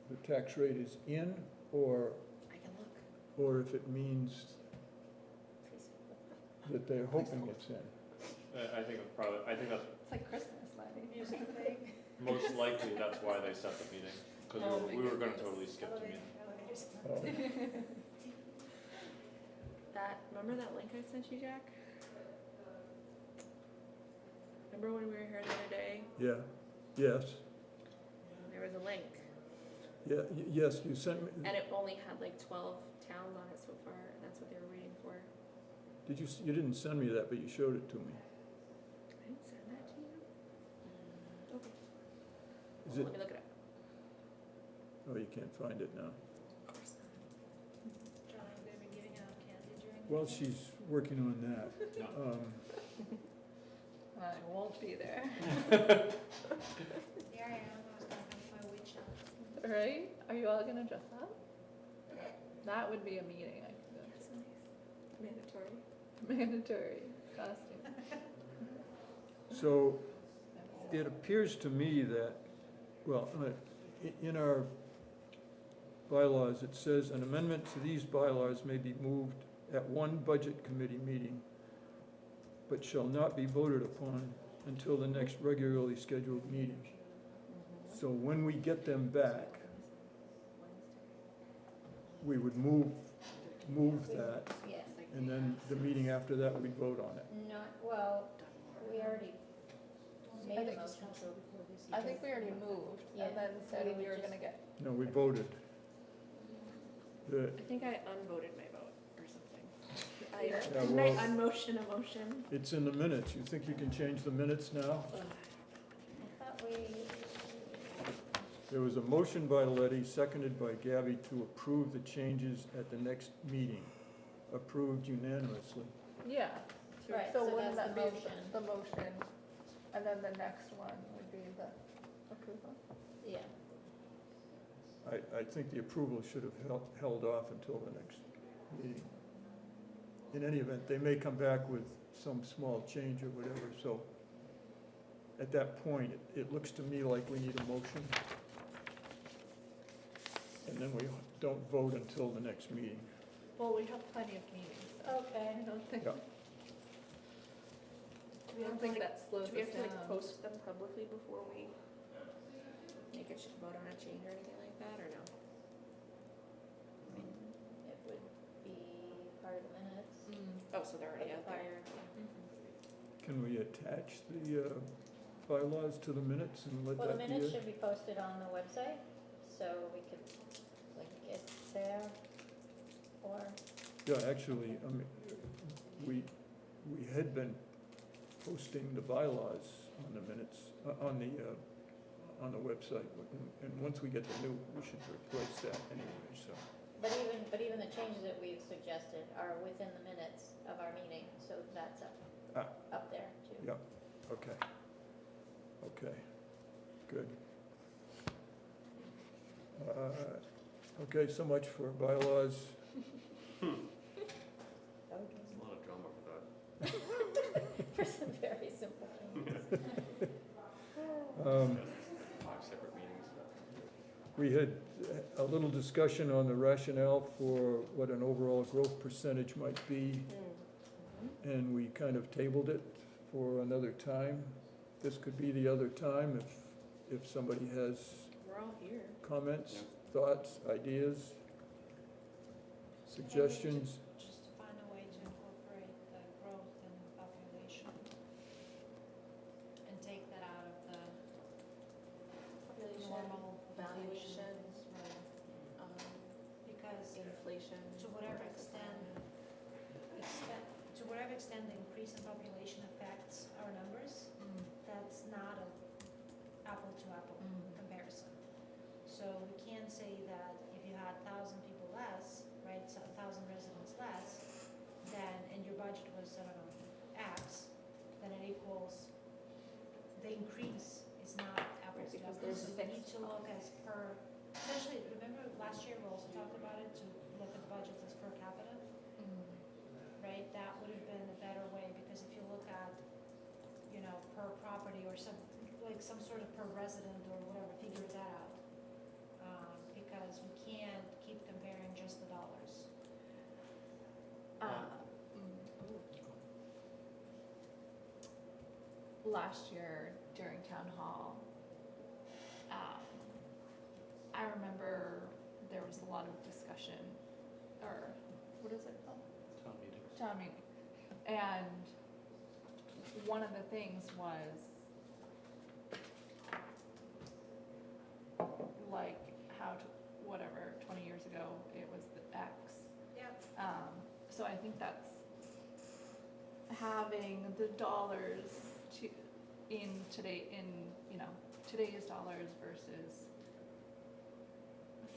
the tax rate is in, or I can look. if it means that they're hoping it's in. I think it's probably, I think that's, It's like Christmas, Letty. most likely that's why they set the meeting, because Oh my we were gonna goodness. totally skip the meeting. Oh, Remember that link I sent you, Jack? Remember when we were here the other day? Yeah, yes, There was a link, yeah, yes, you sent me, and it only had like 12 towns on it so far, and that's what they were waiting for. you didn't send me that, but you showed it to me. I didn't send that to you? Okay. Is Let it, me look it up. oh, you can't find it now. Of course not. John, I'm gonna be giving out candy during. Well, she's working on that. No. I won't be there. There I am, I was gonna have my witch hunt. Right? Are you all gonna dress up? That would be a meeting I could That's nice. Mandatory. go to. Mandatory costume. So it appears to me that, well, in our bylaws, it says an amendment to these bylaws may be moved at one budget committee meeting, but shall not be voted upon until the next regularly scheduled meeting. So when we get them back, we would move that, Yes. and then the meeting after that, we'd vote on it. Not, well, we already made a think- motion, so. I think we already moved Yeah, and then so said we we would were just- gonna get, No, we voted. The, I think I unvoted my vote or something. Yeah, Didn't well- I unmotion a motion? it's in the minutes. You think you can change the minutes now? Ugh. I thought we, There was a motion by Letty, seconded by Gabby, to approve the changes at the next meeting. Approved unanimously. yeah. Right, So so wouldn't that's that the be motion. the motion? And then the next one would be the approval? Yeah, I think the approval should have held off until the next meeting. In any event, they may come back with some small change or whatever, so at that point, it looks to me like we need a motion. And then we don't vote until the next meeting. Well, we have plenty of meetings, so okay. I don't think, Yeah. I don't think that slows Do we us have to like down. post them publicly before we make a vote on a change or anything like that, or no? It would be part of the minutes. Oh, so they're already Of out the there. prior- Can we attach the bylaws to the minutes and let Well, the that be minutes it? should be posted on the website, so we could link it there, or, Yeah, actually, I mean, we had been posting the bylaws on the minutes, on the website. And once we get the new, we should replace that anyway, so. but even the changes that we've suggested are within the minutes of our meeting, so that's up there too. Yeah, okay. Okay, good. Okay, so much for bylaws. Okay. There's a lot of drama for that. For some very simple things. 5 separate meetings. We had a little discussion on the rationale for what an overall growth percentage might be, and we kind of tabled it for another time. This could be the other time if somebody has We're all here. comments, Yeah. thoughts, ideas, suggestions. Just to find a way to incorporate the growth in population and take that out of the Population, normal valuations, right? um, Because inflation. to whatever price of extent, to whatever extent the increase in population affects our numbers, that's not a apple-to-apple comparison. So we can't say that if you had 1,000 people less, right, so 1,000 residents less, then, and your budget was, I don't know, X, then it equals, the increase is not apples to because apples. there's So a we need fixed to look as per, essentially, remember last year we also talked about it, to look at budgets as per capita, right? That would have been a better way, because if you look at, you know, per property or some, like some sort of per resident or whatever, figure that out. Because we can't keep comparing just the dollars. Last year during town hall, I remember there was a lot of discussion, or what is it called? Town meeting. Town meeting. And one of the things was like how to, whatever, 20 years ago, it was the X. Yep. So I think that's having the dollars to, you know, today's dollars versus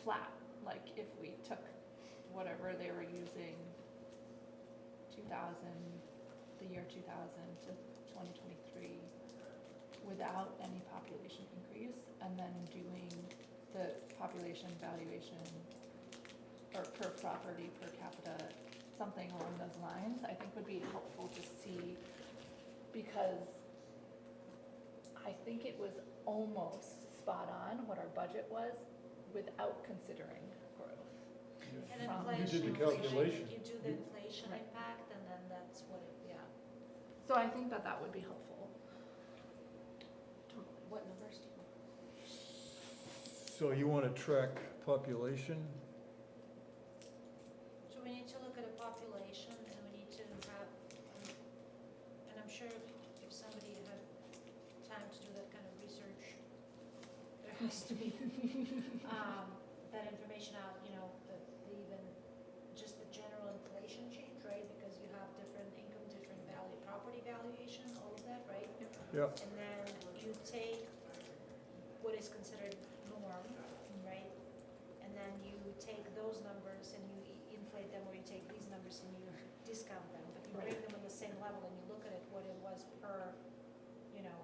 flat, like if we took whatever they were using 2000, the year 2000 to 2023 without any population increase, and then doing the population valuation or per property, per capita, something along those lines, I think would be helpful to see, because I think it was almost spot on what our budget was without considering growth. And From- You inflation. did the calculation. You do the inflation Right. impact, and then that's what it, yeah. So I think that that would be helpful. What numbers do you? So you want to track population? So we need to look at the population, and we need to have, and I'm sure if somebody had time to do that kind of research, there has to be, that information out, you know, the even, just the general inflation change, right? Because you have different income, different value, property valuation, all of that, right? Yeah. And then you take what is considered norm, right? And then you take those numbers and you inflate them, or you take these numbers and you discount them, but you bring them on the same level and you look at it, what it was per, you know,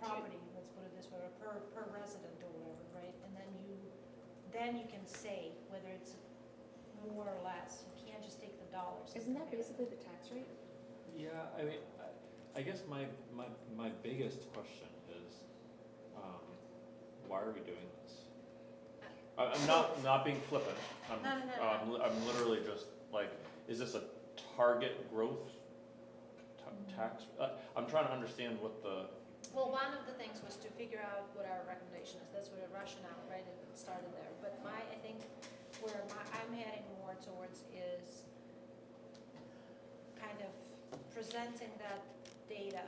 property, let's put it this way, or per resident or whatever, right? And then you can say whether it's more or less, you can't just take the dollars. and Isn't that compare it. basically the tax rate? Yeah, I mean, I guess my biggest question is, why are we doing this? I'm not being flippant, No. I'm literally just like, is this a target growth tax? I'm trying to understand what the, Well, one of the things was to figure out what our recommendation is, that's what a rationale, right, it started there. But I think I'm heading more towards is kind of presenting that data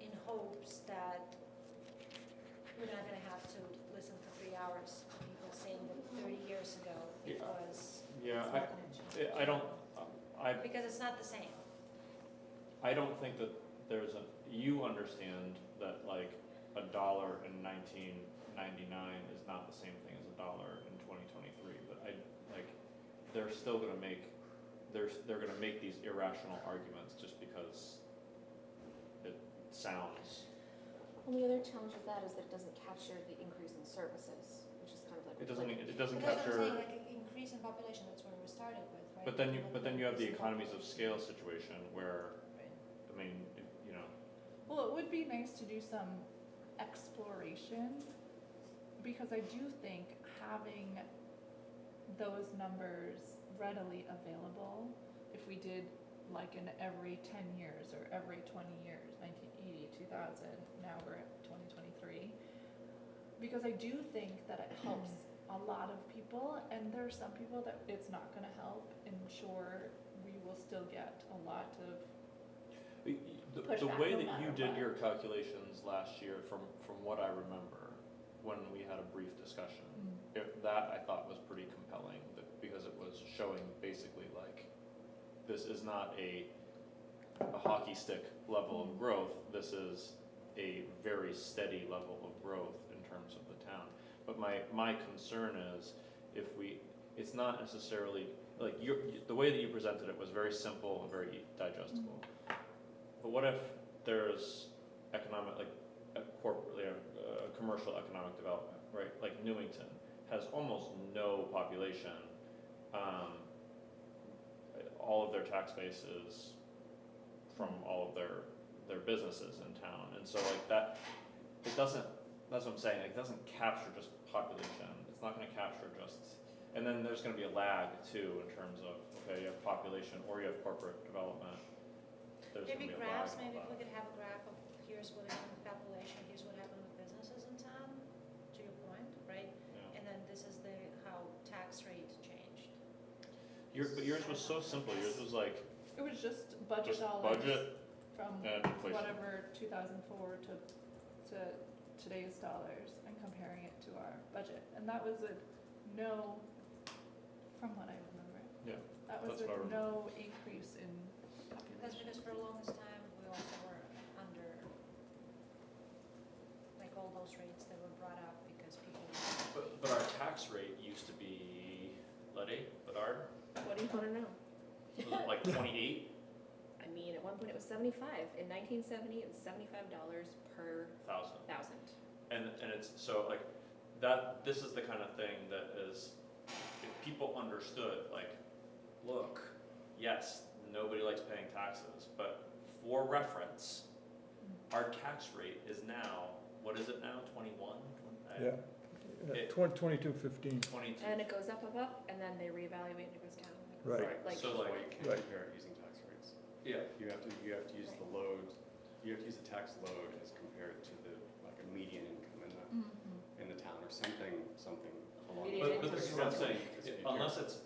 in hopes that we're not gonna have to listen for 3 hours to people saying that 30 years ago it Yeah. was, yeah, it's not gonna change. I don't, Because it's not the same. I don't think that you understand that like $1 in 1999 is not the same thing as $1 in 2023, but they're still gonna make, they're gonna make these irrational arguments just because it sounds, Well, the other challenge with that is that it doesn't capture the increase in services, which is kind of like. it doesn't But that's what I'm capture, saying, like an increase in population, that's where we started with, right? but then you have the Increase in economies of population. scale situation where, Right. I mean, Well, it would be nice to do some exploration, because I do think having those numbers readily available, if we did like in every 10 years or every 20 years, 1980, 2000, now we're at 2023, because I do think that it helps a lot of people, and there are some people that it's not gonna help, and sure, we will still get a lot of the Pushback way no that you matter did what. your calculations last year, from what I remember, when we had a brief discussion, that I thought was pretty compelling, because it was showing basically like, this is not a hockey stick level of growth, this is a very steady level of growth in terms of the town. But my concern is, it's not necessarily, like, the way that you presented it was very simple and very digestible. But what if there's economic, like, a commercial economic development, right? Like Newington has almost no population. All of their tax base is from all of their businesses in town. And so like that, it doesn't, that's what I'm saying, it doesn't capture just population. It's not gonna capture just, and then there's gonna be a lag too in terms of, okay, you have population or you have corporate development. There's gonna Maybe be a lag graphs, on maybe if that. we could have a graph of here's what happened with population, here's what happened with businesses in town, to your point, right? Yeah. And then this is how tax rate changed. But yours was so simple, yours was like, it was just budget just dollars budget from and inflation. whatever 2004 to today's dollars and comparing it to our budget. And that was no, from what I remember, Yeah, that was that's what I remember. no increase in That's population. because for the longest time, we also were under, like all those rates that were brought up because people. But our tax rate used to be, Bedard, What do you wanna know? was it like 28,000? I mean, at one point it was 75. In 1970, it was $75 per thousand. And it's, so like, this is the kind of thing that is, if people understood, like, look, yes, nobody likes paying taxes, but for reference, our tax rate is now, what is it now, 21? Yeah. It- 2215. 22. And it goes up, and then they reevaluate and it goes down. Right. Like, So Well, like, you can't Right. compare it using tax rates. yeah, You have to use the load, you have to use the tax load as compared to like a median income in the town or something along Median those but lines. this is what I'm saying, Because if you unless it's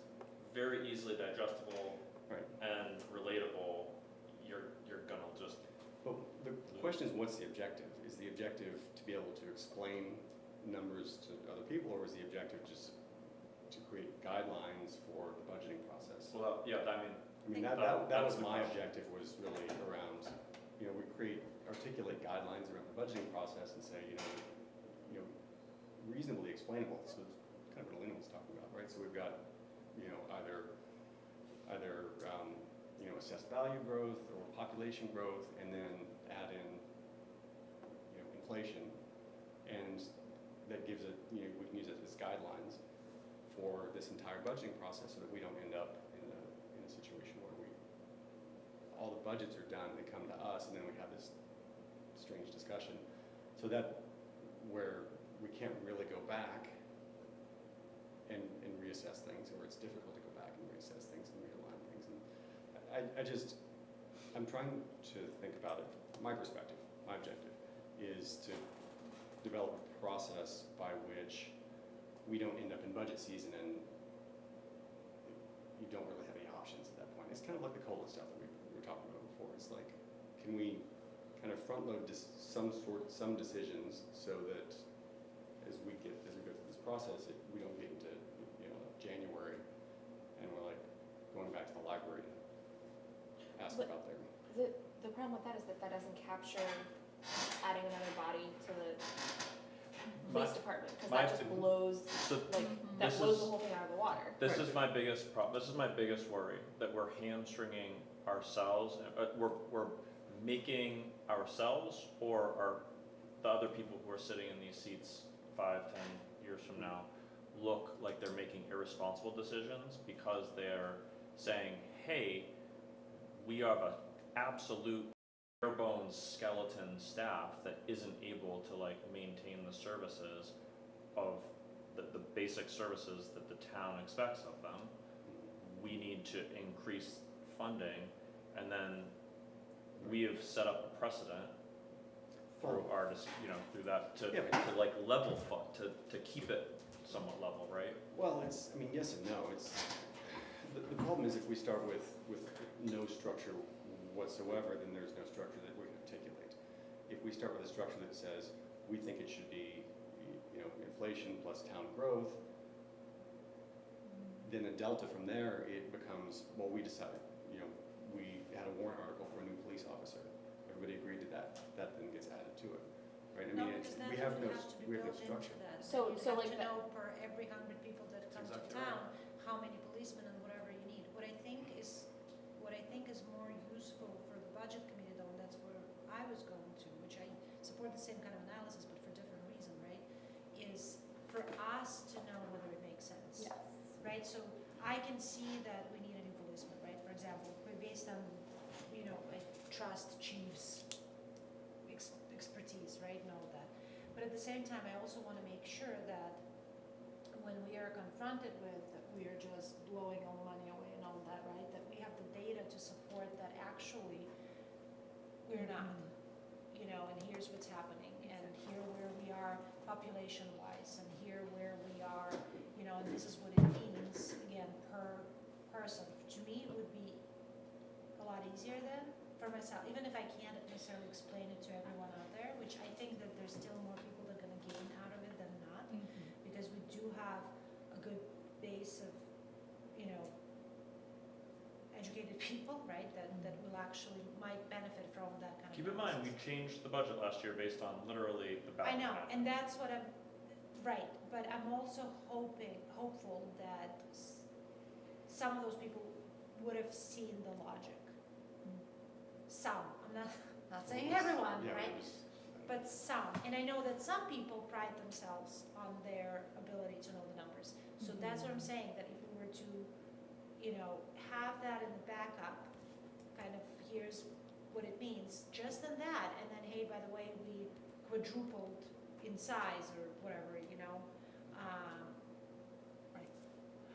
very easily digestible Right. and relatable, you're gonna just, But the question is, what's the objective? Is the objective to be able to explain numbers to other people, or is the objective just to create guidelines for the budgeting process? well, yeah, I mean, I mean, that was my objective, was really around, we articulate guidelines around the budgeting process and say, reasonably explainable. So it's kind of what Alina was talking about, right? So we've got, either assessed value growth or population growth, and then add in, inflation, and that gives it, we can use it as guidelines for this entire budgeting process so that we don't end up in a situation where all the budgets are done, they come to us, and then we have this strange discussion. So that where we can't really go back and reassess things, or it's difficult to go back and reassess things and realign things. And I'm trying to think about it. My perspective, my objective, is to develop a process by which we don't end up in budget season and you don't really have any options at that point. It's kind of like the COLA stuff that we were talking about before. It's like, can we kind of front load some decisions so that as we go through this process, we don't get into January and we're like going back to the library to ask But- about their. The problem with that is that doesn't capture adding another body to the police department, because my- that just blows, So like, that this blows is- the whole thing out of the water. this is my biggest this is my biggest worry, that we're hamstringing ourselves, we're making ourselves or the other people who are sitting in these seats 5-10 years from now look like they're making irresponsible decisions because they're saying, hey, we have a absolute bare bones skeleton staff that isn't able to maintain the services of the basic services that the town expects of them. We need to increase funding, and then we have set up a precedent through our, through that to level fund, to keep it somewhat level, right? Well, yes and no. The problem is if we start with no structure whatsoever, then there's no structure that we can articulate. If we start with a structure that says we think it should be, inflation plus town growth, then a delta from there, it becomes, well, we decided, we had a warrant article for a new police officer. Everybody agreed to that. That then gets added to it, right? No, because that we have would no have to be we have no built structure. into that. So- You so have like to that- know per every 100 people that come to Exactly town, how many policemen and whatever you need. What I think is more useful for the budget committee, though, and that's where I was going to, which I support the same kind of analysis, but for different reason, right? Is for us to know whether it makes sense. Yes. Right, so I can see that we need a new policeman, right, for example, based on, I trust chief's expertise, right, and all of that. But at the same time, I also wanna make sure that when we are confronted with that we are just blowing all the money away and all of that, right, that we have the data to support that actually we're not, and here's what's happening, and here where we are population-wise, and here where we are, and this is what it means, again, per person. To me, it would be a lot easier then for myself, even if I can't necessarily explain it to everyone out there, which I think that there's still more people that are gonna gain out of it than not, because we do have a good base of, educated people, right, that will actually, might benefit from that kind of. Keep in mind, we analysis. changed the budget last year based on literally the I ballot. know, map. and that's what I'm, right, but I'm also hopeful that some of those people would have seen the logic. Some, I'm not saying everyone, Yeah, right? But some, and I know that some people pride themselves on their ability to know the numbers. So that's what I'm saying, that if we were to, have that in the backup, kind of here's what it means, just in that, and then, hey, by the way, we quadrupled in size or whatever, right.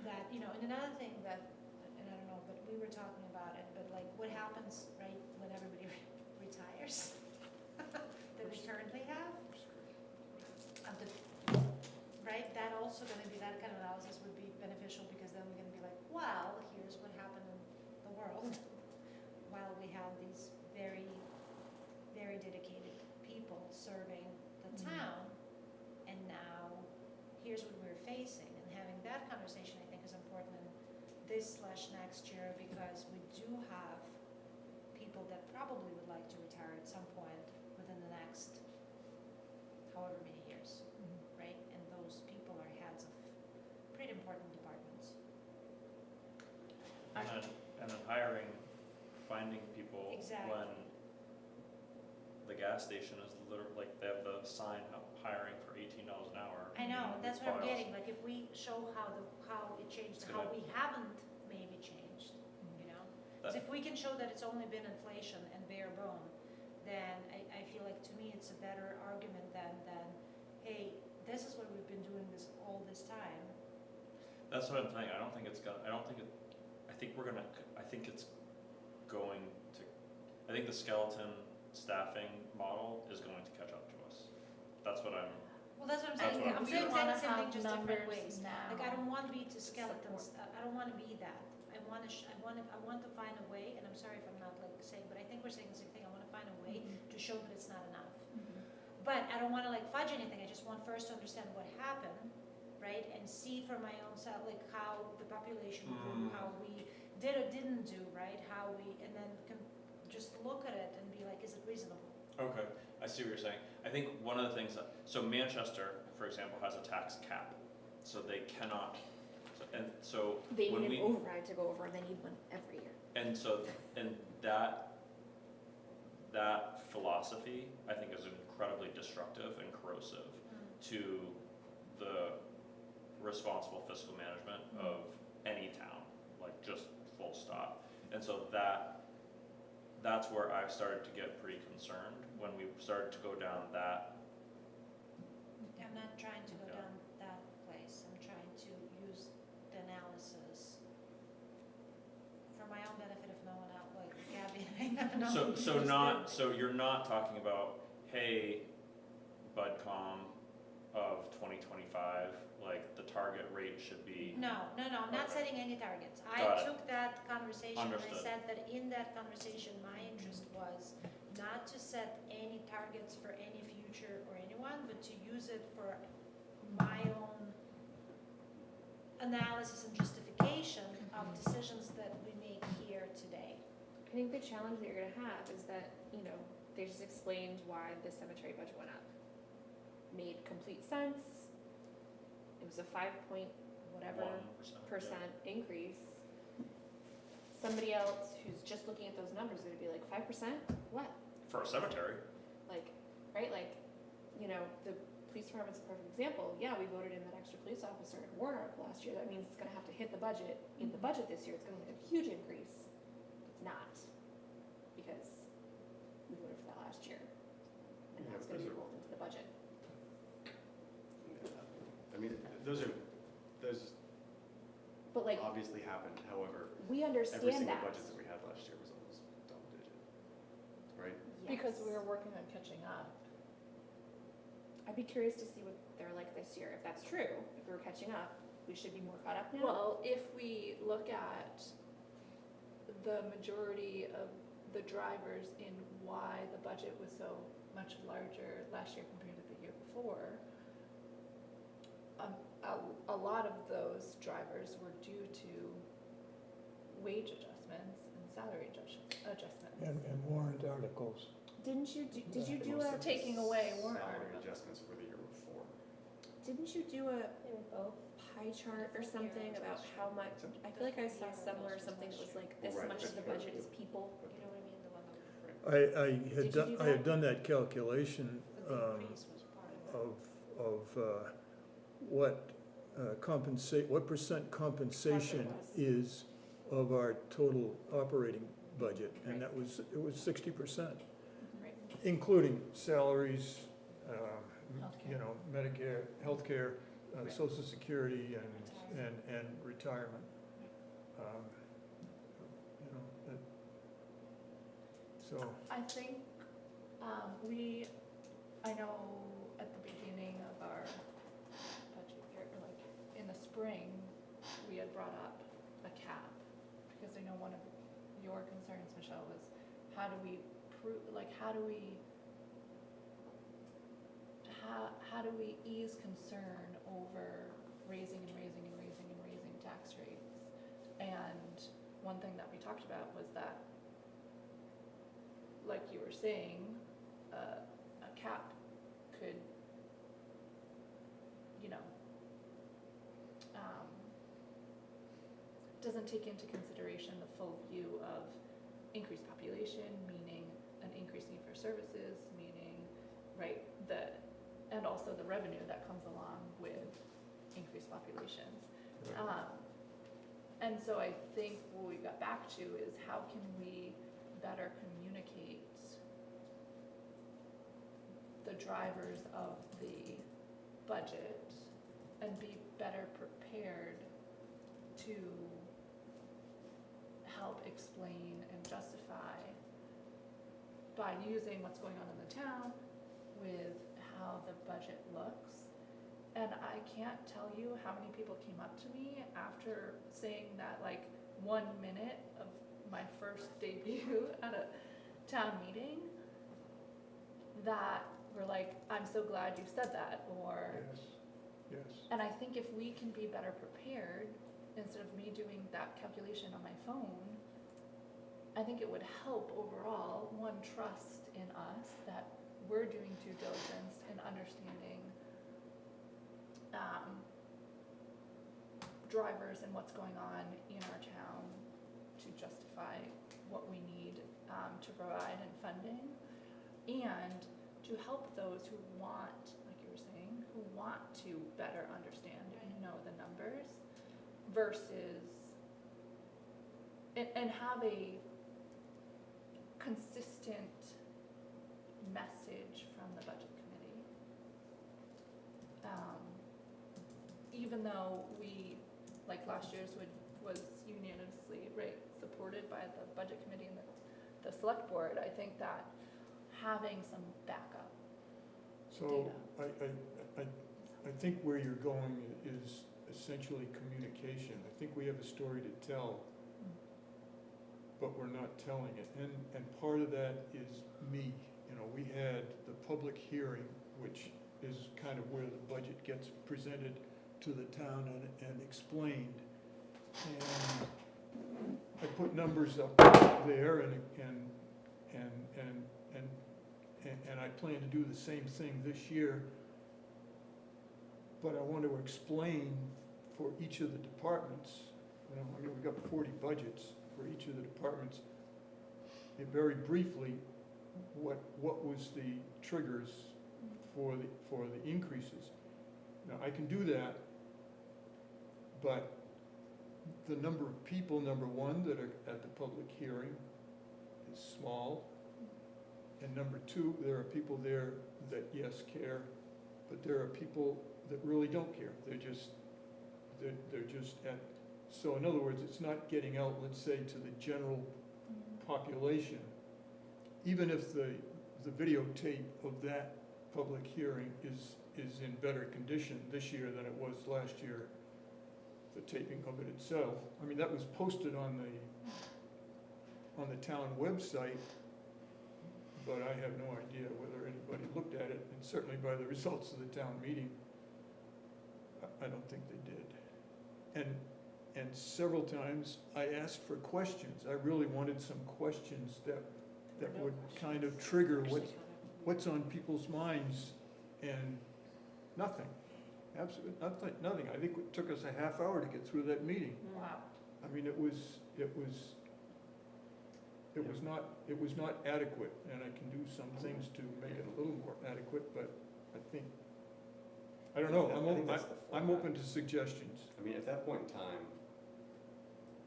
That, and another thing that, and I don't know, but we were talking about it, but like what happens, right, when everybody retires that we currently have? Right, that also gonna be, that kind of analysis would be beneficial, because then we're gonna be like, well, here's what happened in the world while we had these very, very dedicated people serving the town, and now here's what we're facing. And having that conversation, I think, is important in this/next year, because we do have people that probably would like to retire at some point within the next however many years, right? And those people are heads of pretty important departments. And then hiring, finding people Exactly. when, the gas station is literally, like, they have the sign up hiring for $18 an hour. I know, that's what I'm Files. getting, like if we show how it changed, It's how gonna- we haven't maybe changed, you know? Because if we can show that it's only been inflation and bare bone, then I feel like to me it's a better argument than, hey, this is what we've been doing this all this time. That's what I'm saying, I don't think it's gonna, I think we're gonna, I think it's going to, I think the skeleton staffing model is going to catch up to us. That's what I'm, Well, that's what I'm That's saying, what I'm I'm saying We wanna exactly same thing, have just different numbers ways. now. Like, I don't want to be to Support. skeletons, I don't want to be that. I want to find a way, and I'm sorry if I'm not like saying, but I think we're saying the same thing, I want to find a way to show that it's not enough. But I don't want to like fudge anything, I just want first to understand what happened, right? And see for my own self, like how the population grew, how we did or didn't do, right? How we, and then just look at it and be like, is it reasonable? okay, I see what you're saying. I think one of the things that, so Manchester, for example, has a tax cap, so they cannot, so They when need we, an override to go over, and they need one every year. and that philosophy, I think, is incredibly destructive and corrosive to the responsible fiscal management of any town, like just full stop. And so that's where I started to get pretty concerned when we started to go down that. I'm not trying to go Yeah. down that place, I'm trying to use the analysis for my own benefit, if no one else, like Gabby and I have no. So you're not talking about, hey, BudCom of 2025, like the target rate should be. No, I'm not Okay. setting any targets. Got I it. took that conversation and I Understood. said that in that conversation, my interest was not to set any targets for any future or anyone, but to use it for my own analysis and justification of decisions that we make here today. I think the challenge that you're gonna have is that, they just explained why the cemetery budget went up. Made complete sense. It was a 5 point whatever 1%. increase. Somebody else who's just looking at those numbers is gonna be like, 5%? What? For a cemetery. Like, right, like, the police department's a perfect example. Yeah, we voted in that extra police officer in a warrant article last year. That means it's gonna have to hit the budget. In the budget this year, it's gonna be a huge increase. It's not, because we voted for that last year. And Yeah, that's gonna be those are- rolled into the budget. I mean, those But like, obviously happened, however, we every understand single that. budget that we had last year was almost double digit, right? Because we Yes. were working on catching up. I'd be curious to see what they're like this year. If that's true, if we're catching up, we should be more caught up now. Well, if we look at the majority of the drivers in why the budget was so much larger last year compared to the year before, a lot of those drivers were due to wage adjustments and salary adjustments. And warrant articles. Did you do a, Taking away warrant Salary articles. adjustments for the year before. didn't you do a They were both. pie chart or something about how much, I feel like I saw somewhere something that was like, this Right, much of the that's budget true. is people. You know what I mean, the one that I Did you do I had that? done that calculation the increase was part of. of what what percent compensation was. is of our total operating budget, and Right. it was 60%, Right. including salaries, Healthcare. Medicare, healthcare, Right. Social Security, and retirement. Um, So, I think, I know at the beginning of our budget year, or like in the spring, we had brought up a cap. Because I know one of your concerns, Michelle, was how do we how do we ease concern over raising tax rates? And one thing that we talked about was that, like you were saying, a cap could, doesn't take into consideration the full view of increased population, meaning an increased need for services, meaning right? And also the revenue that comes along with increased populations. And so I think what we got back to is how can we better communicate the drivers of the budget and be better prepared to help explain and justify by using what's going on in the town with how the budget looks. And I can't tell you how many people came up to me after saying that, like, 1 minute of my first debut at a town meeting, that were like, I'm so glad you said that, or, Yes. and I think if we can be better prepared, instead of me doing that calculation on my phone, I think it would help overall, one, trust in us that we're doing due diligence and understanding drivers and what's going on in our town to justify what we need to provide in funding, and to help those who want, like you were saying, who want to better understand and know the numbers versus, and have a consistent message from the budget committee. Even though we, like last year's was unanimously, right, supported by the budget committee and the select board, I think that having some backup So data. I think where you're going is essentially communication. I think we have a story to tell, but we're not telling it. And part of that is me. You know, we had the public hearing, which is kind of where the budget gets presented to the town and explained. And I put numbers up there and I plan to do the same thing this year. But I want to explain for each of the departments, you know, I mean, we've got 40 budgets for each of the departments. And very briefly, what was the triggers for the increases. Now, I can do that, but the number of people, number one, that are at the public hearing is small. And number two, there are people there that, yes, care, but there are people that really don't care. They're just at, so in other words, it's not getting out, let's say, to the general population. Even if the videotape of that public hearing is in better condition this year than it was last year, the taping of it itself. I mean, that was posted on the town website, but I have no idea whether anybody looked at it, and certainly by the results of the town meeting, I don't think they did. And several times I asked for questions. I really wanted some questions that would kind of trigger what's on people's minds, and nothing. Absolutely nothing. I think it took us a half hour to get through that meeting. Wow. I mean, it was not adequate, and I can do some things to make it a little more adequate, but I think, I don't know, I think that's the I'm format. open to suggestions. I mean, at that point in time,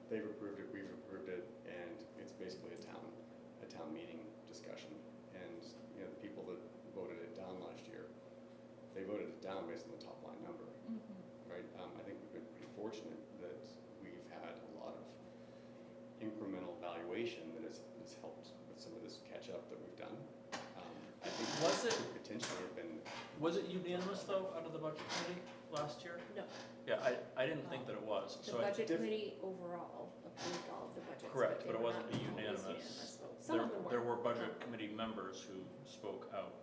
they've approved it, we've approved it, and it's basically a town meeting discussion. And, you know, the people that voted it down last year, they voted it down based on the top line number, right? I think we've been pretty fortunate that we've had a lot of incremental valuation that has helped with some of this catch up that we've done. I think Was it- could potentially have been, Was it unanimous though, out of the budget committee last year? No, Yeah, I didn't think that it was, the so I, budget committee overall approved all of the budgets. correct, they but it were wasn't not a always unanimous. vote. Some of them were. There were budget committee members who spoke out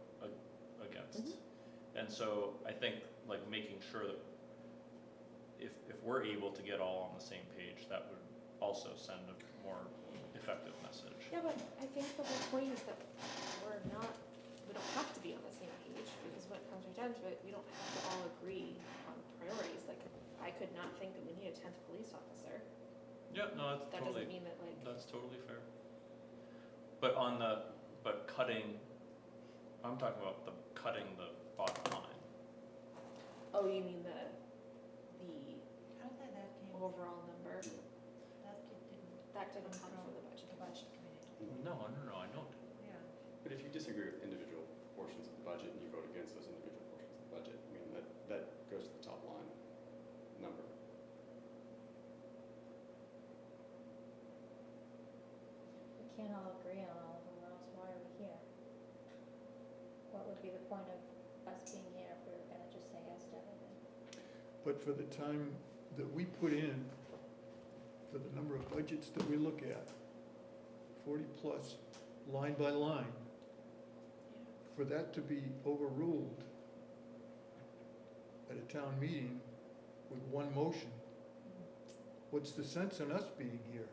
against. And so I think, like, making sure that if we're able to get all on the same page, that would also send a more effective message. Yeah, but I think the whole point is that we don't have to be on the same page, because when it comes right down to it, we don't have to all agree on priorities. Like, I could not think that we need a 10th police officer. Yeah, no, that's That totally, doesn't mean that, like, that's totally fair. But cutting I'm talking about the cutting the bottom line. Oh, you mean the I don't think that came, overall number? that That didn't didn't come from the budget. the budget committee, No, I don't. yeah. But if you disagree with individual portions of the budget and you vote against those individual portions of the budget, I mean, that goes to the top line number. We can't all agree on all of them, or else why are we here? What would be the point of us being here if we were gonna just say yes to everything? But for the time that we put in, for the number of budgets that we look at, 40 plus, line by line, for that to be overruled at a town meeting with one motion, what's the sense in us being here?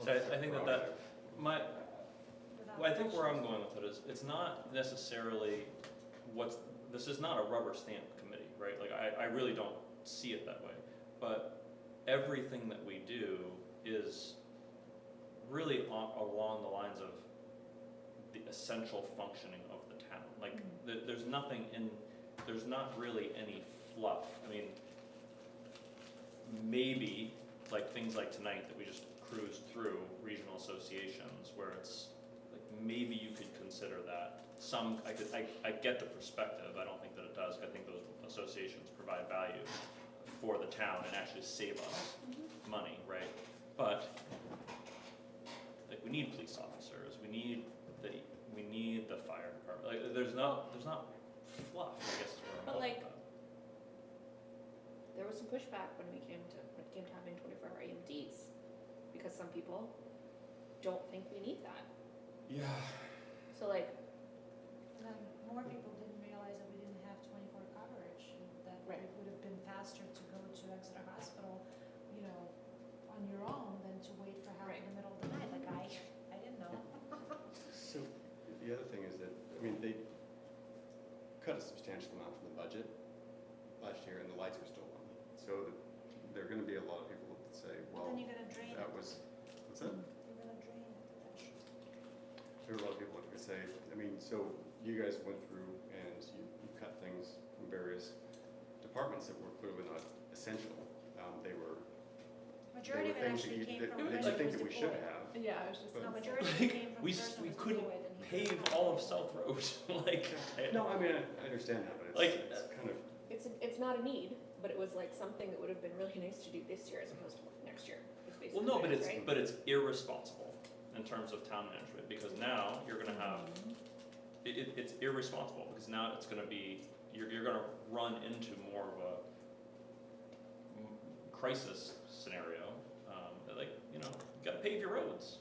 So I think that my, Without well, I think where I'm questions. going with it is, it's not necessarily this is not a rubber stamp committee, right? Like, I really don't see it that way. But everything that we do is really along the lines of the essential functioning of the town. Like, there's not really any fluff. I mean, maybe, like, things like tonight that we just cruised through, regional associations, where it's, like, maybe you could consider that. I get the perspective, I don't think that it does, I think those associations provide value for the town and actually save us money, right? But, like, we need police officers, we need the fire department, like, there's not fluff, I guess is where I'm But, going like, with that. There was some pushback when it came to having 24-hour EMTs, because some people don't think we need that. Yeah. So like, And then more people didn't realize that we didn't have 24 coverage, and that Right. it would have been faster to go to Exeter Hospital, you know, on your own than to wait for help Right. in the middle of the night, like I didn't know. So the other thing is that, I mean, they cut a substantial amount from the budget last year and the lights were still on. So there are gonna be a lot of people that say, But well, then you're gonna drain it, that was, what's that? you're gonna drain it eventually. There are a lot of people that could say, I mean, so you guys went through and you cut things from various departments that were clearly not essential. They were Majority of it things that actually you, came that from that the you person think who that was we should deployed. have. Yeah, I was just. But- No, gonna say. majority of it came from the We person who was couldn't deployed and he. pave all of South Road, like, No, I mean, I understand that, but Like, it's kind of, it's not a need, but it was like something that would have been really nice to do this year as opposed to next year. Is basically well, no, what but it is, right? it's irresponsible in terms of town management, because now you're gonna have, it's irresponsible, because now it's gonna be, you're gonna run into more of a crisis scenario, like, you know, you gotta pave your roads.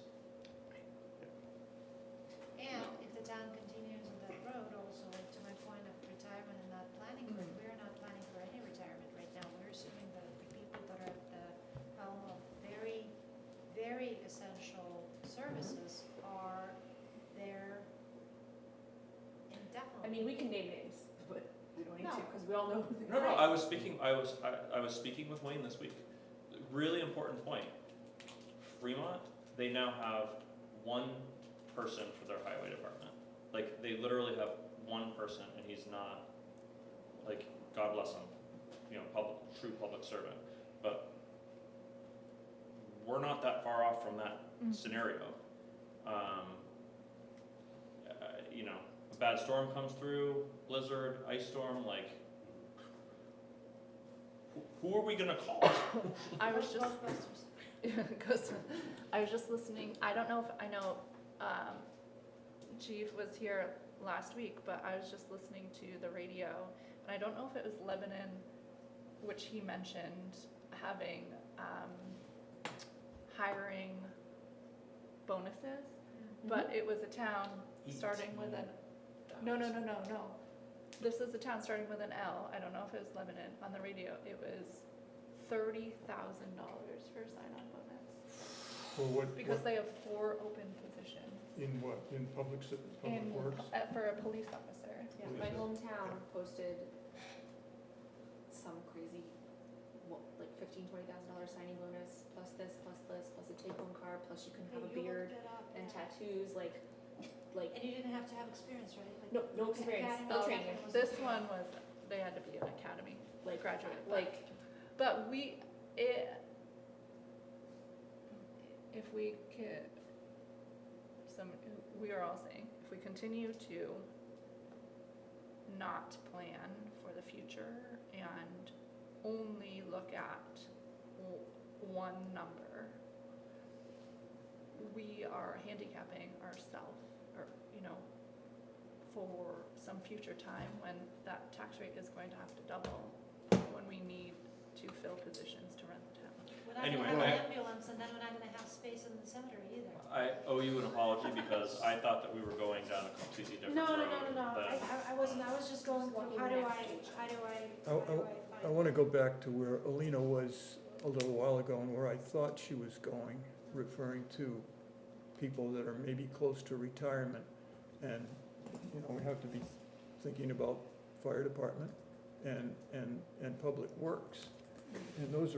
And if the town continues on that road, also to my point of retirement and not planning for it, we're not planning for any retirement right now. We're assuming that the people that are at the helm of very, very essential services are there I indefinitely. mean, we can name names, but we don't need to, No. because we all know who they No, are. I was speaking with Wayne this week. Really important point. Fremont, they now have one person for their highway department. Like, they literally have one person, and he's not, like, God bless him, you know, true public servant. But we're not that far off from that scenario. You know, a bad storm comes through, blizzard, ice storm, like, who are we gonna call? I was just, Ghostbusters. because I was just listening, I don't know if, I know, Chief was here last week, but I was just listening to the radio, and I don't know if it was Lebanon, which he mentioned having, hiring bonuses, but it was a town starting with an, no. This is a town starting with an L, I don't know if it was Lebanon, on the radio, it was $30,000 for a sign-on bonus. For what, Because they have 4 open positions in what, in public in, works? for a police officer. Yeah, my hometown posted some crazy, like $15,000-$20,000 signing bonus, plus this, plus a take-home car, plus you can have a beard and tattoos, like, like, And you didn't have to have experience, right? Like, no experience, academy, no nothing training, was- This one was, they had to be an academy like, graduate. like, But if we could, we are all saying, if we continue to not plan for the future and only look at one number, we are handicapping ourselves, or, for some future time when that tax rate is going to have to double, when we need to fill positions to run the town. We're not Anyway, gonna have I- an ambulance, and then we're not gonna have space in the cemetery either. I owe you an apology because I thought that we were going down a completely different No, road. no, no, no, no, than- I wasn't, I was just going through, how do I I find? want to go back to where Alina was a little while ago and where I thought she was going, referring to people that are maybe close to retirement. And, we have to be thinking about fire department and public works. And those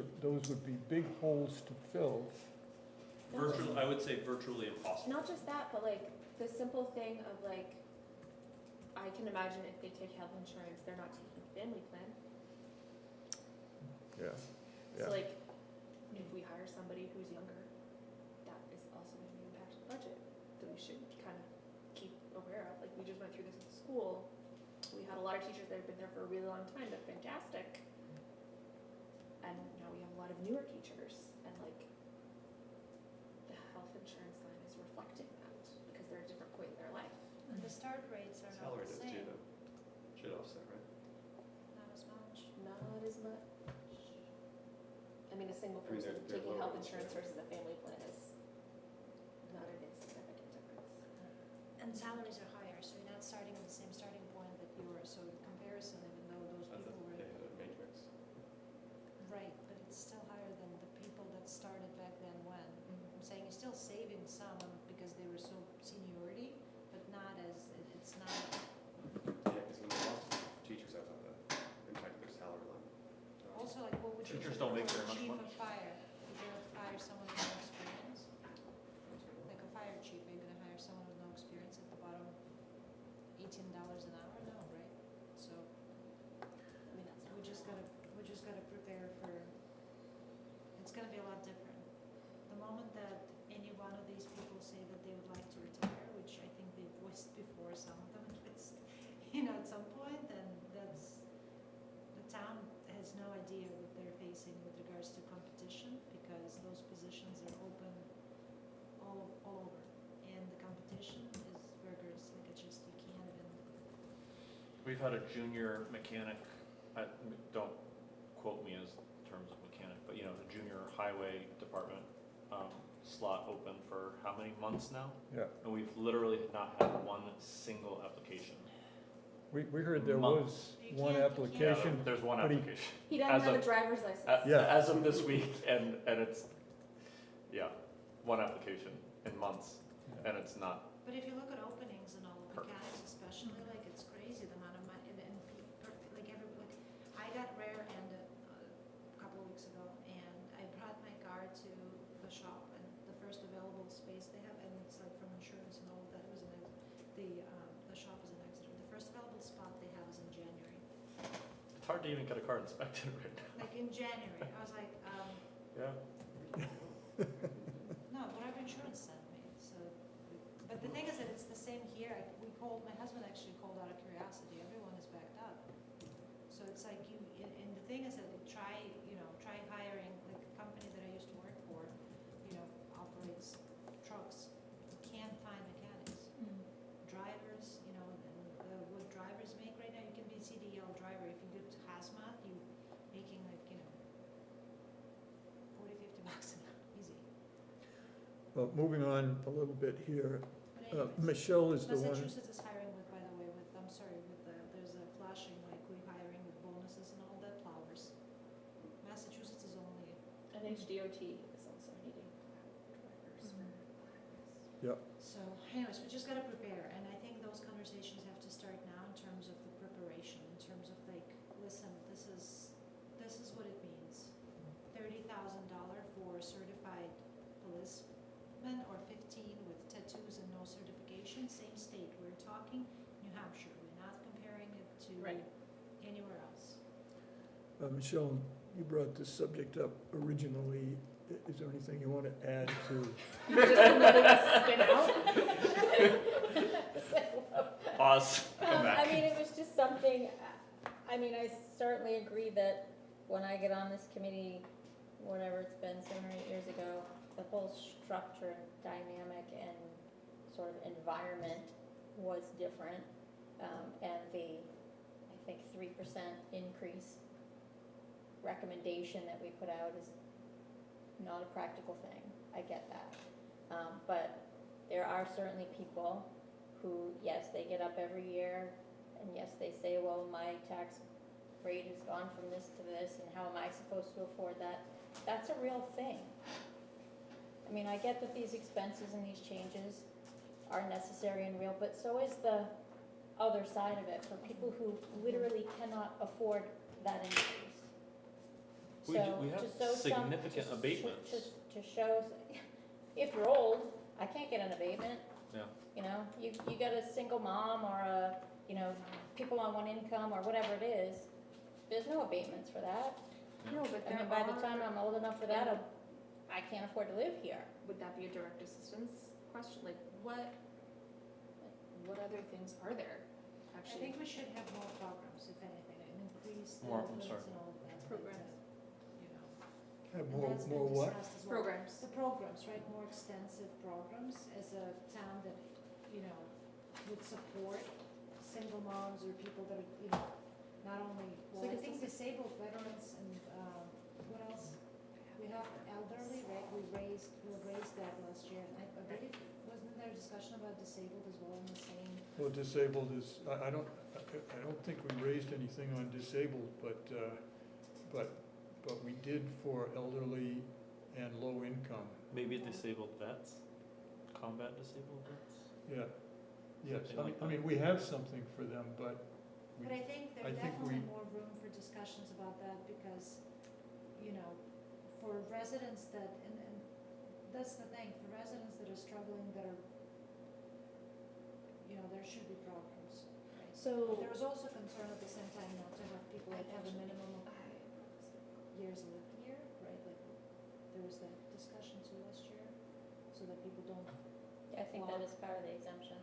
would be big holes to fill. I would say virtually impossible. not just that, but like, the simple thing of like, I can imagine if they take health insurance, they're not taking family plan. Yeah. So like, if we hire somebody who's younger, that is also going to impact the budget that we should kind of keep aware of. Like, we just went through this at school. We had a lot of teachers that have been there for a really long time, they're fantastic. And now we have a lot of newer teachers, and like, the health insurance line is reflecting that, because they're at a different point in their life. And the start rates are not Salary the does too, same, though. Should offset, right? not as much. Not as much. I mean, a single I mean, person they're taking lower health than insurance that. versus a family plan is not an insignificant difference. And salaries are higher, so you're not starting at the same starting point that you were, so in comparison, even though those I people thought were, they had a matrix. right, but it's still higher than the people that started back then when. I'm saying you're still saving some because they were so seniority, but not as, it's not, Yeah, because when they lost teachers, I thought that impacted their salary line. also like, what would you Teachers do don't make for very much chief money. of fire? Would you hire someone with no experience? Like a fire chief, are you gonna hire someone with no experience at the bottom, $18 an hour? No, right? So I mean, that's not. we just gotta prepare for, it's gonna be a lot different. The moment that any one of these people say that they would like to retire, which I think they've voiced before, some of them at least, at some point, then that's, the town has no idea what they're facing with regards to competition, because those positions are open all over. And the competition is rigorous, like it's just, you can't even. We've had a junior mechanic, don't quote me as terms of mechanic, but the junior highway department slot open for how many months now? Yeah. And we've literally not had one single application. We heard there Months. was You one can't- application. There's one but he- application. He doesn't As have a of- driver's license. Yeah. As of this week, and it's, one application in months, and it's not. But if you look at openings and all the Perfect. mechanics especially, like, it's crazy the amount of money, I got rear-ended a couple of weeks ago, and I brought my car to the shop, and the first available space they have, and it's like from insurance and all of that, it was the shop is in Exeter, the first available spot they have is in January. It's hard to even get a car inspected right now. Like, in January, I was like, Yeah. no, whatever insurance sent me, so, but the thing is that it's the same here, my husband actually called out of curiosity, everyone is backed up. So it's like and the thing is that try hiring, like a company that I used to work for, operates trucks, you can't find mechanics. Drivers, and what drivers make right now, you can be a CDL driver, if you do hazmat, you making like, $40-50 an hour, easy. Well, moving on a little bit here, But anyways. Michelle is the one. Massachusetts is hiring with, by the way, there's a flashing, like, we're hiring with bonuses and all that, flowers. Massachusetts is only, And HDOT is also needing drivers for highways. Yep. so anyways, we just gotta prepare, and I think those conversations have to start now in terms of the preparation, in terms of like, listen, this is what it means. $30,000 for certified policeman, or 15 with tattoos and no certification, same state. talking New Hampshire, we're not comparing it to Right. anywhere else. Michelle, you brought this subject up originally. Is there anything you want to add to? You're just letting us spin out? Pause, come I back. mean, it was just something, I mean, I certainly agree that when I get on this committee, whatever it's been, 7 or 8 years ago, the whole structure and dynamic and sort of environment was different. And the, I think, 3% increase recommendation that we put out is not a practical thing. I get that. But there are certainly people who, yes, they get up every year, and yes, they say, well, my tax rate has gone from this to this, and how am I supposed to afford that? That's a real thing. I mean, I get that these expenses and these changes are necessary and real, but so is the other side of it, for people who literally cannot afford that increase. We have significant abatements. To show, if you're old, I can't get an abatement. Yeah. You know, you got a single mom or a, you know, people on one income or whatever it is, there's no abatements for that. No, but I there mean, by the are- time I'm old enough for that, I can't afford to live here. Would that be a direct assistance question? Like, what other things are there, I actually? think we should have more programs, if anything, and increase the More, I'm limits sorry. and all of that. but, Programs. You know, Have and more, that's been more what? discussed as well. Programs. The programs, right, more extensive programs as a town that, you know, would support single moms or people that are, you know, not only, well, So I this think is- disabled veterans and, what else? We have elderly, right, we raised that last year, and I believe, wasn't there a discussion about disabled as well in the same? Well, disabled is, I don't think we raised anything on disabled, but we did for elderly and low income. Maybe disabled vets, combat disabled vets? Yeah, yes, Something like I mean, that. we have something for them, but But I think I there's think definitely we- more room for discussions about that because, you know, for residents that, and that's the thing, for residents that are struggling, that are, you know, there should be programs, right? So, But there was also concern at the same time not to have people that have a minimum of years lived here, right? Like, there was that discussion too last year, so that people don't, I think that is part of the exemptions.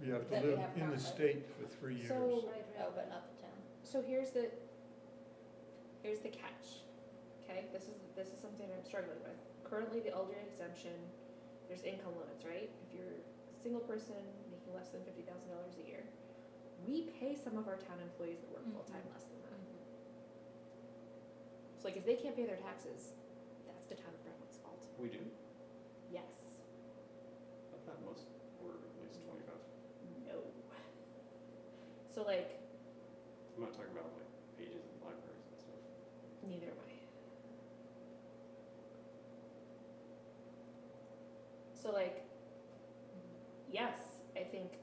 you have to That we live have in the currently. state for 3 years. So- right, Oh, right. but not the town. so here's the catch, okay? This is something I'm struggling with. Currently, the elderly exemption, there's income limits, right? If you're a single person making less than $50,000 a year, we pay some of our town employees that work Mhm. full-time less than that. So like, if they can't pay their taxes, that's the town of Brentwood's fault. We do? Yes. I thought most were at least 25. No. So like, I'm not talking about like pages and libraries and stuff. neither am I. So like, yes, I think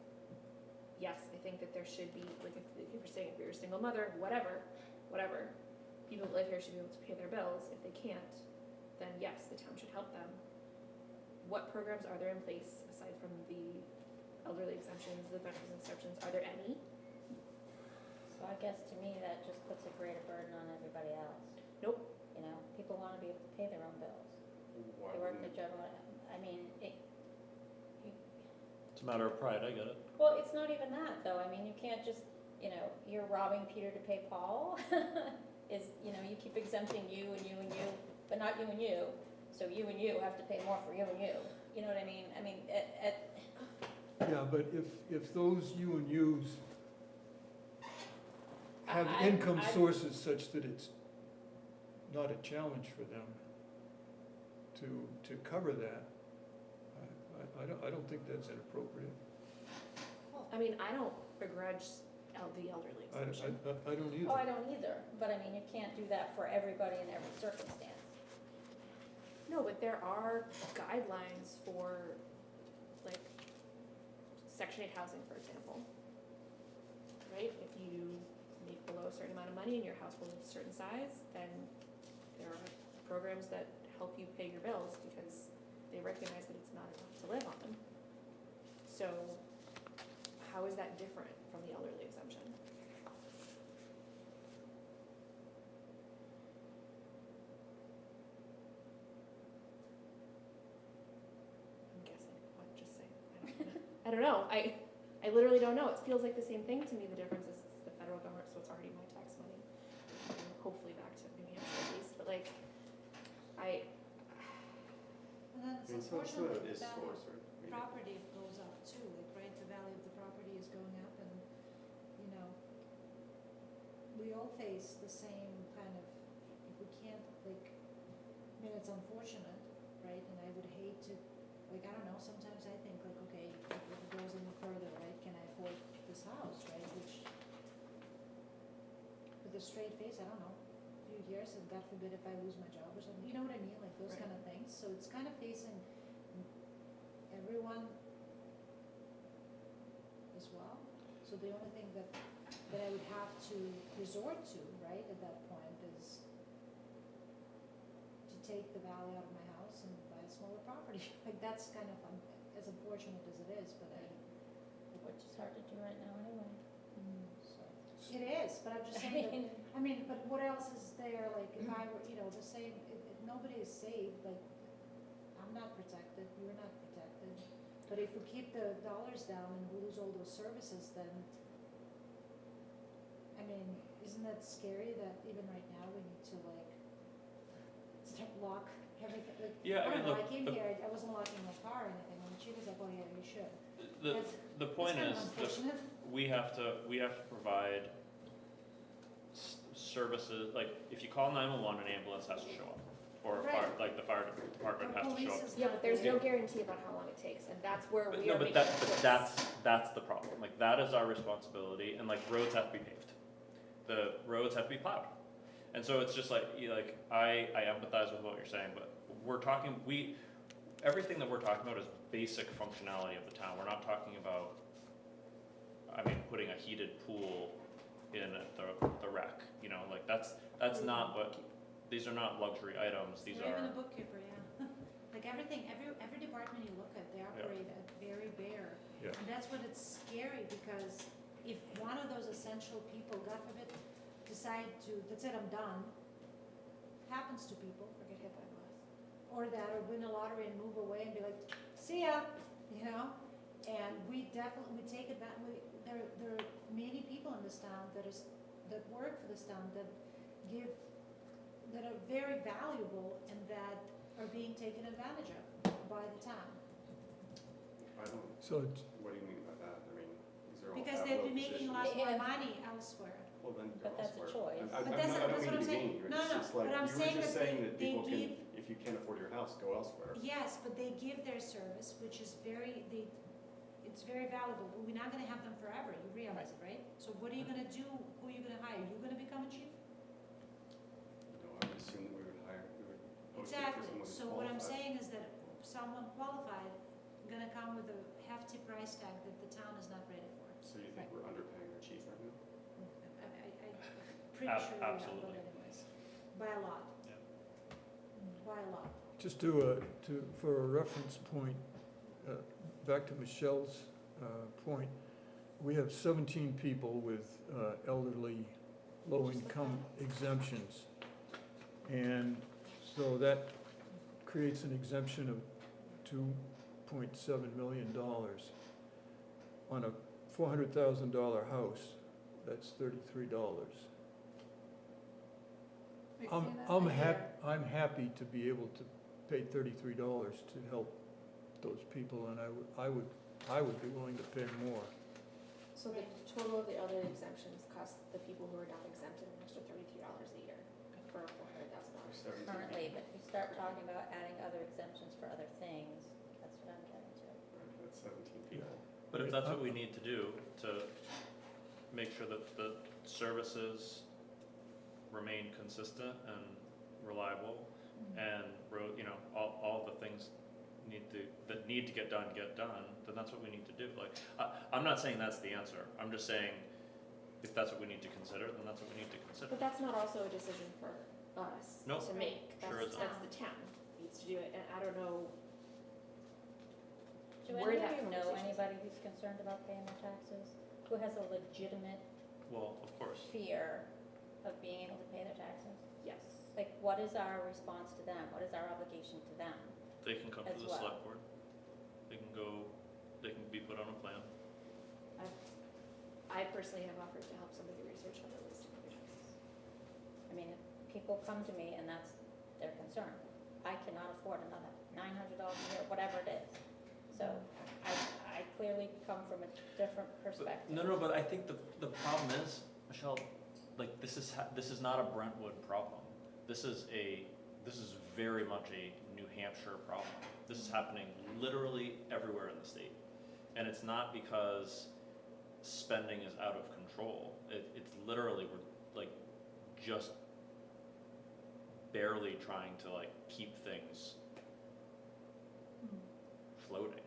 that there should be, like, if you were saying, if you're a single mother, whatever, people that live here should be able to pay their bills. If they can't, then yes, the town should help them. What programs are there in place aside from the elderly exemptions, the veterans exceptions? Are there any? So I guess to me, that just puts a greater burden on everybody else. Nope. You know, people wanna be able to pay their own bills. Why They work wouldn't- their job, I mean, It's a matter of pride, I get it. well, it's not even that, though. I mean, you can't just, you know, you're robbing Peter to pay Paul. You know, you keep exempting you and you and you, but not you and you. So you and you have to pay more for you and you. You know what I mean? I mean, Yeah, but if those you and yous have I- income I- sources such that it's not a challenge for them to cover that, I don't think that's inappropriate. I mean, I don't begrudge the elderly exemption. I don't either. Oh, I don't either, but I mean, you can't do that for everybody in every circumstance. No, but there are guidelines for, like, Section 8 housing, for example. Right? If you make below a certain amount of money and your household is a certain size, then there are programs that help you pay your bills because they recognize that it's not enough to live on. So how how is that different from the elderly exemption? I'm guessing, what, just say, I don't know, I literally don't know, it feels like the same thing to me, the difference is it's the federal government, so it's already my tax money. Hopefully back to New Hampshire at least, but like, And then I it's mean, some of unfortunate it is that source, right? I mean, property goes up too, like, right, the value of the property is going up and, you know, we all face the same kind of, if we can't, like, I mean, it's unfortunate, right, and I would hate to, like, I don't know, sometimes I think like, okay, if it goes any further, right, can I afford this house, right, which, with a straight face, I don't know, a few years, and God forbid if I lose my job or something, you know what I mean, like those Right. kind of things, so it's kind of facing everyone as well, so the only thing that I would have to resort to, right, at that point is to take the value out of my house and buy a smaller property, like that's kind of, as unfortunate as it is, but Which is hard to do right now anyway. so. It is, but I'm just saying that, I mean, but what else is there, like, if I were, you know, the same, if nobody is saved, like, I'm not protected, you're not protected. But if we keep the dollars down and we lose all those services, then, I mean, isn't that scary that even right now we need to like, start lock everything, like, Yeah, I I mean, don't know, I look, came the- here, I wasn't locking my car or anything, and she was like, oh yeah, you should. The point It's kind is, of that unfortunate. we have to provide services, like, if you call 911, an ambulance has to show up. Or a fire, Right. like the fire department Or has to show up. police is Yeah, but there's no Yeah. guarantee about how long it takes, and that's where But we no, are but making a choice. that's the problem, like, that is our responsibility, and like, roads have to be paved. The roads have to be plowed, and so it's just like, I empathize with what you're saying, but everything that we're talking about is basic functionality of the town, we're not talking about, putting a heated pool in the rec, like, that's not what, these are not luxury items, these Or even are, a bookkeeper, yeah. Like everything, every department you look at, they operate at very bare. Yeah. And that's what it's scary, because if one of those essential people, God forbid, decide to, that's it, I'm done, happens to people, Or get hit by a bus. or that, or win a lottery and move away and be like, see ya, you know? And we take advantage, there are many people in this town that work for this town that are very valuable and that are being taken advantage of by the town. So it's- What do you mean by that? I mean, these are all Because at they've will been making positions. lots more Yeah. money elsewhere. Well, then go But that's a elsewhere. choice. But that's I don't what mean I'm to be saying. mean, No, it's no, just like, but I'm you were saying just that saying they- that they people can, give- if you can't afford your house, go elsewhere. Yes, but they give their service, which is it's very valuable, but we're not gonna have them forever, you realize it, right? So what are you gonna do, who are you gonna hire, you gonna become a chief? No, I would assume that we would post it for Exactly, someone who's so what I'm qualified. saying is that someone qualified gonna come with a hefty price tag that the town is not ready for. So you think we're underpaying our chief right now? I'm pretty sure we are, but Absolutely. anyways, by a lot. Yeah. By a lot. Just for a reference point, back to Michelle's point, we have 17 people with elderly, low-income exemptions. And so that creates an exemption of $2.7 million. On a $400,000 house, that's $33. Wait, I'm, say that I'm again. I'm happy to be able to pay $33 to help those people, and I would be willing to pay more. So the total of the elderly exemptions cost the people who are not exempted an extra $33 a year for $400,000. There's 17 Currently, people. but if you start talking about adding other exemptions for other things, that's what I'm getting to. Right, that's 17 people. but if that's what we need to do to make sure that the services remain consistent and reliable, and all the things that need to get done, then that's what we need to do. Like, I'm not saying that's the answer, I'm just saying, if that's what we need to consider, then that's what we need to consider. But that's not also a decision for us Nope. to make. Sure That's, isn't. that's the town needs to do it, and I don't know. Do where any that of you know conversation's at. anybody who's concerned about paying their taxes, who has a legitimate Well, of course. fear of being able to pay their taxes? Yes. Like, what is our response to them? What is our obligation to them? They can come to As the well. select board. They can go, they can be put on a plan. I personally have offered to help somebody research how to list their taxes. I mean, people come to me and that's their concern. I cannot afford another $900 a year, whatever it is. So I clearly come from a different perspective. No, but I think the problem is, Michelle, like, this is not a Brentwood problem. This is very much a New Hampshire problem. This is happening literally everywhere in the state. And it's not because spending is out of control. It's literally, we're like just barely trying to like keep things floating.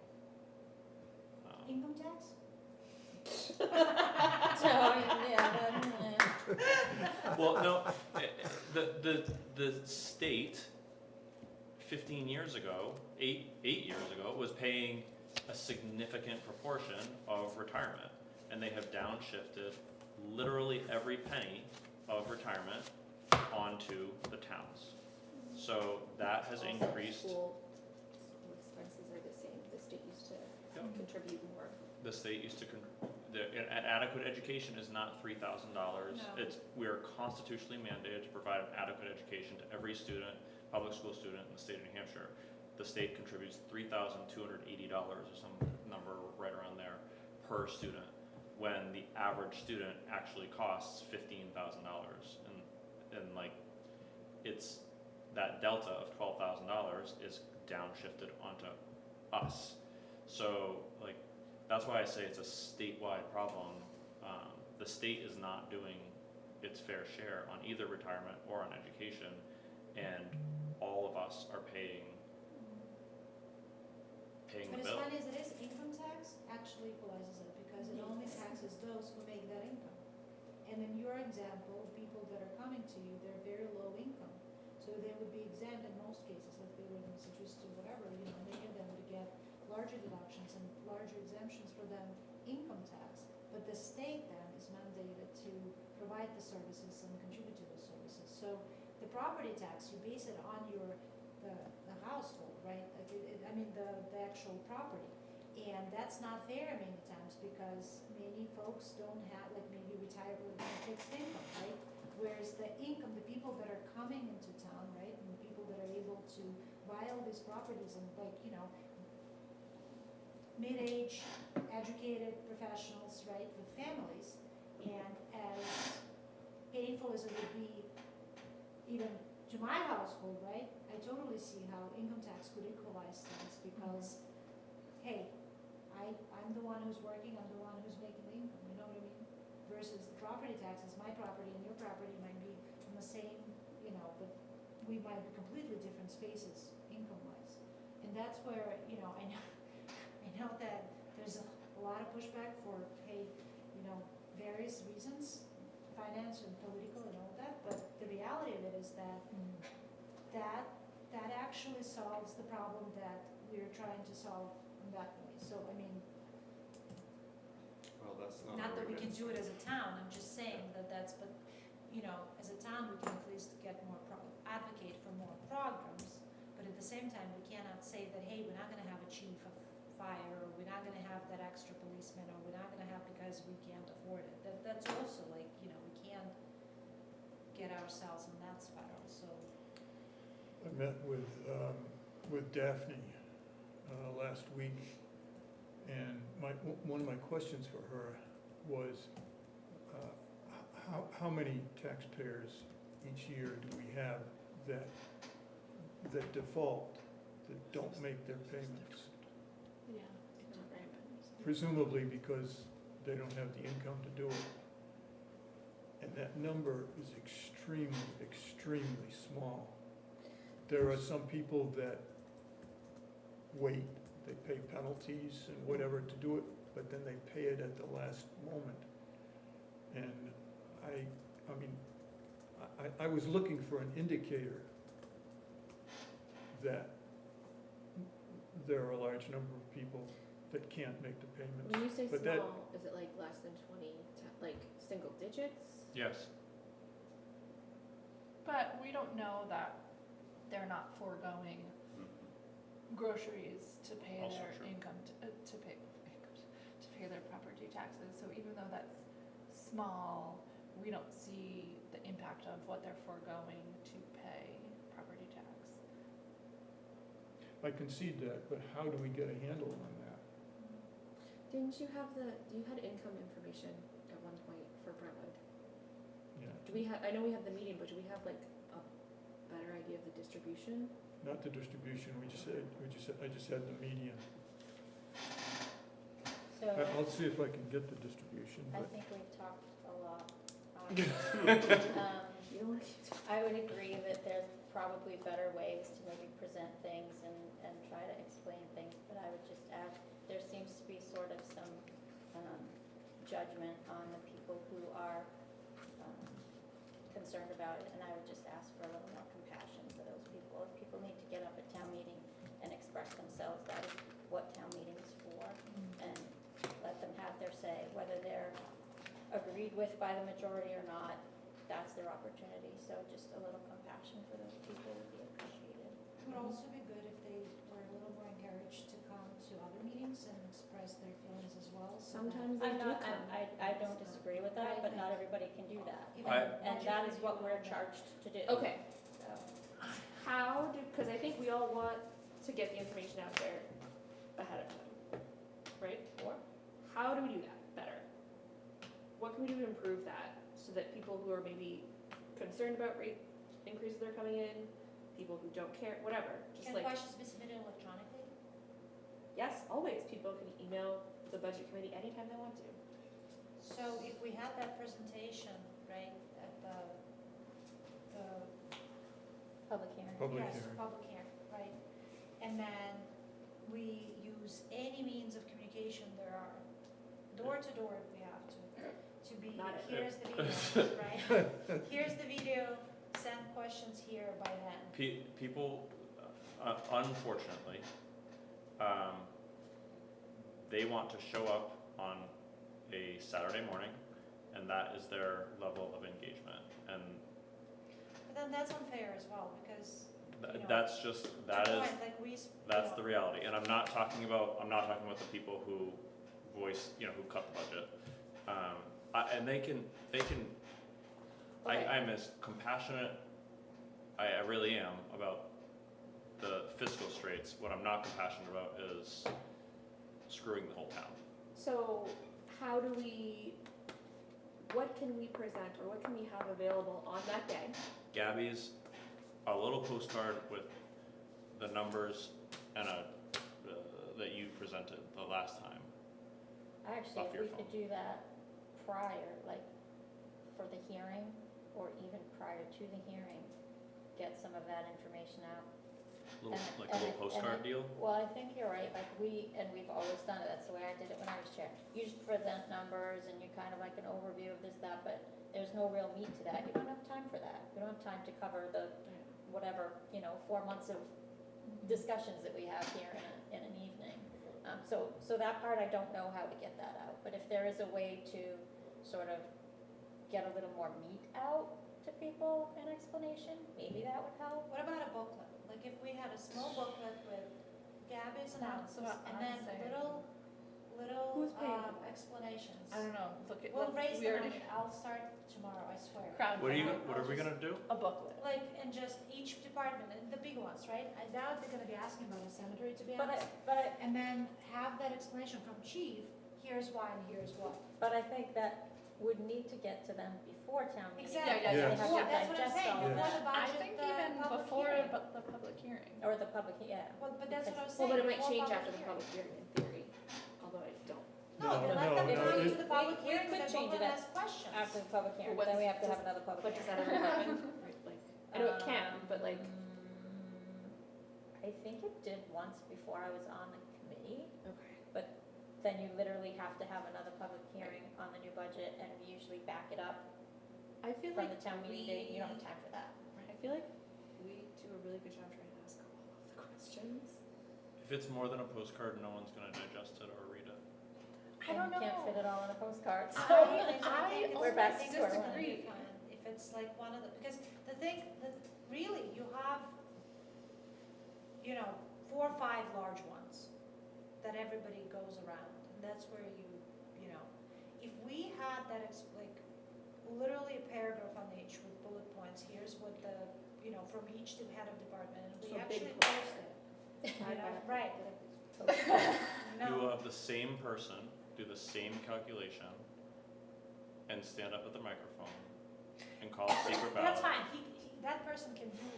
Income tax? So, yeah, Well, no, the state 15 years ago, eight years ago, was paying a significant proportion of retirement. And they have downshifted literally every penny of retirement onto the towns. So that has Also, increased. School expenses are the same, the state used to Yep. contribute more. The state used to, adequate education is not $3,000. No. We are constitutionally mandated to provide an adequate education to every student, public school student in the state of New Hampshire. The state contributes $3,280 or some number right around there per student, when the average student actually costs $15,000. And like, it's, that delta of $12,000 is downshifted onto us. So like, that's why I say it's a statewide problem. The state is not doing its fair share on either retirement or on education, and all of us are paying the But as bill. funny as it is, income tax actually equalizes it, because it only taxes those who make that income. And in your example, people that are coming to you, they're very low income, so they would be exempt in most cases, if they were in Massachusetts or whatever, many of them would get larger deductions and larger exemptions for them income tax. But the state then is mandated to provide the services and contribute to those services. So the property tax, you base it on the household, right? Like the actual property. And that's not fair many times, because many folks don't have, like, maybe retired with a fixed income, right? Whereas the income, the people that are coming into town, right, and the people that are able to buy all these properties and, like, mid-age, educated professionals, right, with families, and as painful as it would be even to my household, right, I totally see how income tax could equalize things, because, hey, I'm the one who's working, I'm the one who's making the income, you know what I mean? Versus the property taxes, my property and your property might be in the same, but we might be completely different spaces, income-wise. And that's where, I know that there's a lot of pushback for, hey, various reasons, finance and political and all that, but the reality of it is that that actually solves the problem that we're trying to solve in that way. So, Well, that's not. not that we can argument. do it as a town, I'm just saying but as a town, we can at least get more, advocate for more programs, but at the same time, we cannot say that, hey, we're not gonna have a chief of fire, or we're not gonna have that extra policeman, or we're not gonna have, because we can't afford it. That's also like, we can't get ourselves in that spiral, so. I met with Daphne last week, and one of my questions for her was, how many taxpayers each year do we have that default, that don't make their payments? Yeah. It's not rampant. Presumably because they don't have the income to do it. And that number is extremely, extremely small. There are some people that wait, they pay penalties and whatever to do it, but then they pay it at the last moment. And I was looking for an indicator that there are a large number of people that can't make the payments. When you say But that- small, is it like less than 20, like single digits? Yes, But we don't know that they're not foregoing groceries to pay Also their true. income, to pay their property taxes. So even though that's small, we don't see the impact of what they're foregoing to pay property tax. I concede that, but how do we get a handle on that? Didn't you have you had income information at one point for Brentwood? Yeah, Do we have, I know we had the meeting, but do we have like a better idea of the distribution? not the distribution, I just had the median. So I'll see if I can get the distribution, I but think we've talked a lot. You don't wanna keep talking. I would agree that there's probably better ways to maybe present things and try to explain things, but I would just add, there seems to be sort of some judgment on the people who are concerned about it, and I would just ask for a little more compassion for those people. If people need to get up at town meeting and express themselves, that is what town meeting is for, and let them have their say, whether they're agreed with by the majority or not, that's their opportunity. So just a little compassion for those people would be appreciated. It would also be good if they were a little more encouraged to come to other meetings and express their feelings as well. so that- Sometimes they I'm do not, come. I don't disagree with that, but not everybody can do that. Even I- And budget that is review what we're and- charged to do. Okay, So, how do, because I think we all want to get the information out there ahead of time, right? Sure. How do we do that better? What can we do to improve that, so that people who are maybe concerned about rate increases that are coming in, people who don't care, whatever, just Can like, questions be submitted electronically? yes, always, people can email the budget committee anytime they want to. So if we had that presentation, right, at the Public hearing. public yes, hearing. public hearing, right? And then we use any means of communication there are, door to door if we have to be, Not it. here's the video, right? Here's the video, send questions here by then. People, unfortunately, they want to show up on a Saturday morning, and that is their level of engagement. And But then that's unfair as well, because, you know, that's just, that to is, point, like we, that's the reality. And I'm not talking about the people who voice, who cut the budget. And they can, Okay. I'm as compassionate, I really am, about the fiscal straits. What I'm not compassionate about is screwing the whole town. So how do what can we present, or what can we have available on that day? Gabby's, a little postcard with the numbers and that you presented the last time. Actually, Off if your we could do that prior, like for the hearing, or even prior to the hearing, get some of that information out. Little, And- like a little and- postcard and- deal. Well, I think you're right, like we've always done it, that's the way I did it when I was chair. You just present numbers and you kind of like an overview of this, that, but there's no real meat to that. You don't have time for that. You don't have time to cover the, whatever, 4 months of discussions that we have here in an evening. So that part, I don't know how to get that out, but if there is a way to sort of get a little more meat out to people, an explanation, maybe that would help. what about a booklet? Like if we had a small booklet with Gabby's That's analysis what and I'm then saying. little Who's paying for that? explanations. I don't know, look at, We'll raise we the already money, I'll start tomorrow, I swear. crowdfunding, What are we gonna do? a booklet. Like, and just each department, and the big ones, right? I doubt they're gonna be asking about a cemetery, to be honest. But And then have that explanation from chief, here's why and here's what. I think that would need to get to them before town meeting. Exactly. Yeah, They have to Before- That's what I'm digest saying, all of before that. the budget, I think the even public before hearing. the public hearing. Or the public, yeah. Well, but that's what I was Well, saying. but it might before change public after the hearing. public hearing in theory, although I don't. No, then let No, them no, come it- to the public we hearing, could with their change booklet it and ask questions. After the public hearing, But then we have to does- have another public But does hearing. that ever happen? Right, like, I know it can, but like, I think it did once before I was on the committee, okay. then you literally have to have another public hearing on the new budget, and we usually back it up I feel from like the town meeting date, you don't have time for that. I feel like we do a really good job trying to ask all of the questions. If If it's more than a postcard, no one's gonna digest it or read it. I don't And Can't fit know. it all in a postcard, so. We're back to I think square it's one. gonna be fine. If it's like one of the, because the thing, really, you have, 4 or 5 large ones that everybody goes around, and that's where if we had that, like, literally a paragraph on each with bullet points, here's what from each to head of department, and we So actually big post it. Right. You will No, have the same person do the same calculation and stand up at the microphone and call a secret ballot. that's fine, that person can do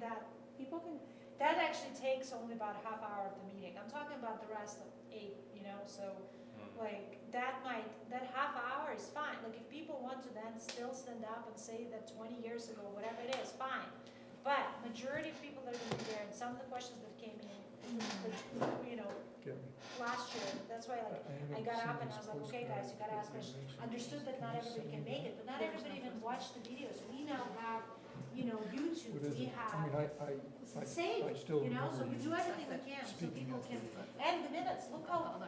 that. People can, That actually takes only about a half hour of the meeting. I'm talking about the rest of 8, so Hmm. like that half hour is fine. Like if people want to then still stand up and say that 20 years ago, whatever it is, fine. But majority of people that are gonna be there, and some of the questions that came in, Gary, last year, that's why like I haven't got seen up and I this was like, okay guys, you gotta ask postcard questions. that they Understood that not mentioned. everybody can make it, but not everybody even watched the videos. We now have, YouTube, What is we it? I have. mean, It's I saved, I still so remember we you do everything we can, so speaking people of can, the- and the minutes, look how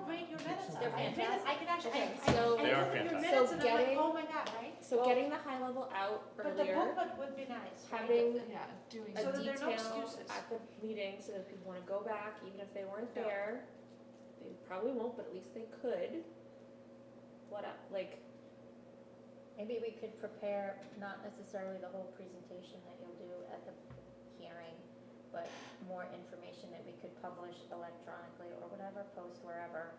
great your minutes are. They're I can actually, Okay, I so- They are look at your fantastic. minutes So and I'm like, getting- oh my god, right? so getting the high level out But the earlier, booklet would be nice, right? having Yeah, doing. a So that there are no detail excuses. at the meeting so that if people wanna go back, even if they weren't No. there, they probably won't, but at least they could. What up, like, Maybe we could prepare, not necessarily the whole presentation that you'll do at the hearing, but more information that we could publish electronically or whatever, post wherever.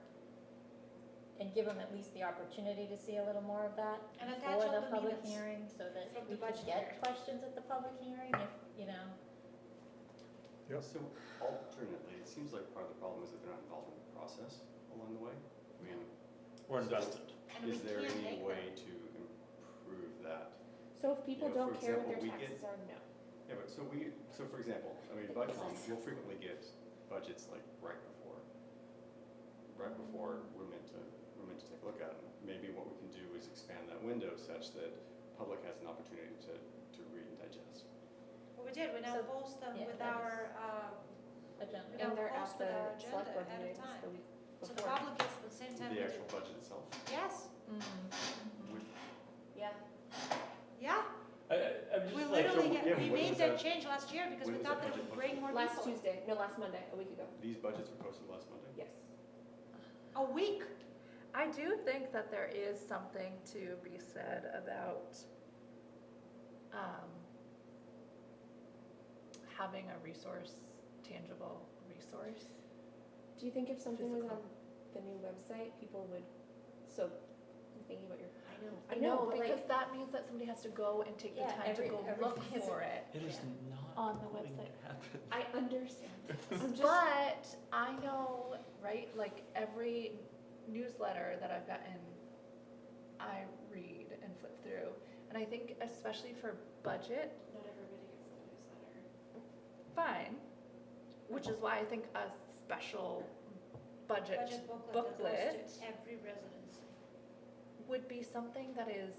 And give them at least the opportunity to see a little more of that And attach before all the the public minutes hearing, so that from we the could budget get hearing. questions at the public hearing, if, Yep. So alternately, it seems like part of the problem is that they're not involved in the process along the way. I mean, Or So- invested. And we is there can't any make way to improve that? so if people You know, don't for care what example, their we get- taxes are, no. Yeah, but so for example, I mean, BudCom, we'll frequently get budgets like right before we're meant to take a look at them. Maybe what we can do is expand that window such that public has an opportunity to read and digest. Well, we did, we now So- post them yeah, with that our, agenda. We don't And they're at post with the our agenda select board ahead of meetings time. the week so the before. public gets the same time we The do. actual budget itself. Yes, Would- Yeah, yeah, I'm we just like, literally, yeah, we when made was that that- change last year because when we was thought that that it would budget bring more last people. Tuesday, no, last Monday, a week ago, These budgets were posted last Monday? yes. A week, I do think that there is something to be said about having a resource, tangible resource. Do you think if something was Physical. on the new website, people would, so, I'm thinking about your, I know, but because like, that means that somebody has to go and take the Yeah, time to go look everything is- for it. it is not On the going website. to happen. I understand, I'm just, But I know, right, like every newsletter that I've gotten, I read and flip through. And I think especially for budget, not everybody gets the newsletter. fine, which is why I think a special budget budget booklet that booklet goes to every residency. would be something that is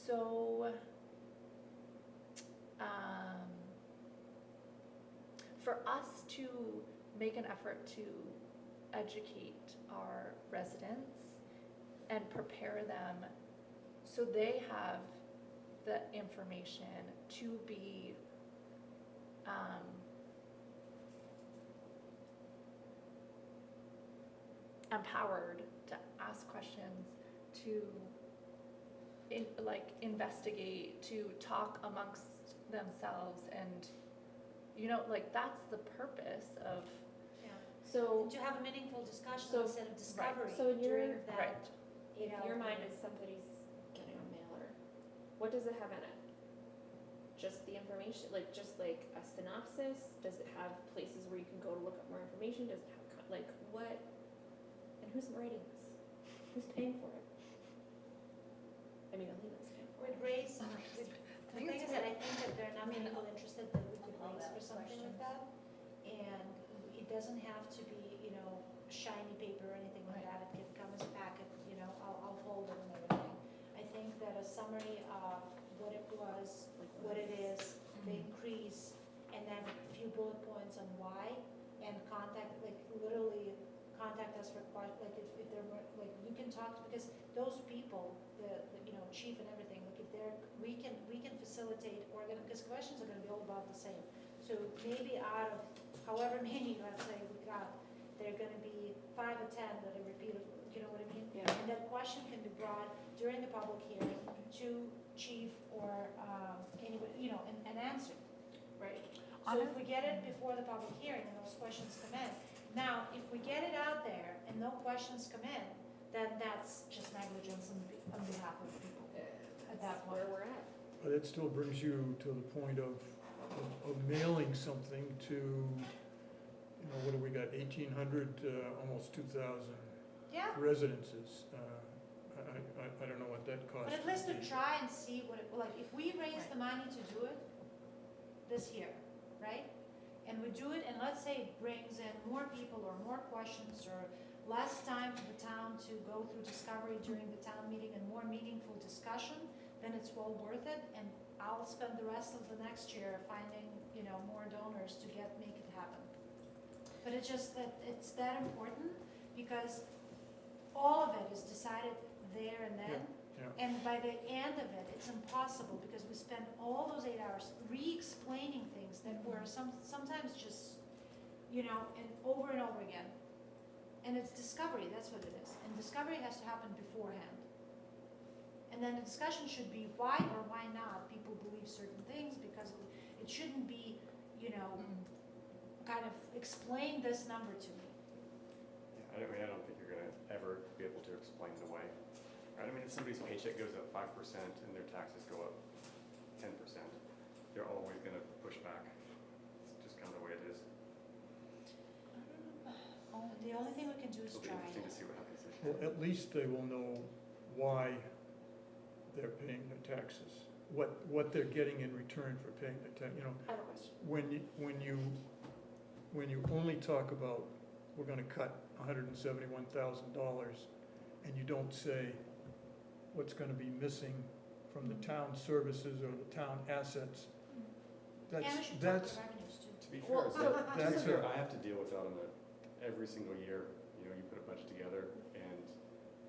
so, for us to make an effort to educate our residents and prepare them so they have the information to be empowered to ask questions, to investigate, to talk amongst themselves, and that's the purpose of Yeah. So, To have a meaningful discussion So- instead of discovery So in your- during that, right. you if know. your mind is somebody's getting a mailer, what does it have in it? Just the information, just like a synopsis? Does it have places where you can go to look up more information? Does it have, what? And who's writing this? Who's paying for it? I mean, Alina's paying for Would it. raise, the thing is that I think that there are enough people interested that we could all raise that for something like questions. that. And it doesn't have to be, shiny paper or anything like Right. that, it can come as a packet, I'll fold it and everything. I think that a summary of what it was, what it is, the increase, and then a few bullet points on why, and contact, like, literally contact us for like, if there were, like, you can talk, because those people, you know, chief and everything, like, if they're, we can facilitate, because questions are gonna be all about the same. So maybe out of however many, let's say, we got, there are gonna be 5 or 10 that are repeatable, you know what I mean? Yeah. And that question can be brought during the public hearing to chief or anybody, you know, and answered. Right. So if we get it before the public hearing and those questions come in, now, if we get it out there and no questions come in, then that's just negligence on behalf of the people at that point. Where we're at. But it still brings you to the point of mailing something to, you know, what do we got, 1,800, almost 2,000 Yeah, residences. I don't know what that costs. but at least to would be. try and see what it, like, if we raise the money to do it this year, right? And we do it, and let's say it brings in more people or more questions or less time for the town to go through discovery during the town meeting and more meaningful discussion, then it's well worth it. And I'll spend the rest of the next year finding, you know, more donors to make it happen. But it's just that, it's that important because all of it is decided there and then. Yeah. And by the end of it, it's impossible because we spend all those 8 hours re-explaining things that were sometimes just, you know, and over again. And it's discovery, that's what it is. And discovery has to happen beforehand. And then the discussion should be why or why not people believe certain things, because it shouldn't be, you know, kind of explain this number to me. Yeah, I don't think you're gonna ever be able to explain it away. Right? I mean, if somebody's paycheck goes up 5% and their taxes go up 10%, they're always gonna push back. It's just kind of the way it is. The only thing we can do is It'll be try. interesting to see what happens this Well, year. at least they will know why they're paying their taxes, what they're getting in return for paying their tax, you know. I have a question. When you only talk about, we're gonna cut $171,000, and you don't say what's gonna be missing from the town services or the town assets, And we should talk that's, the revenues too. To be fair, Well, so, that's fair, a- I have to deal with that on every single year. You know, you put a budget together and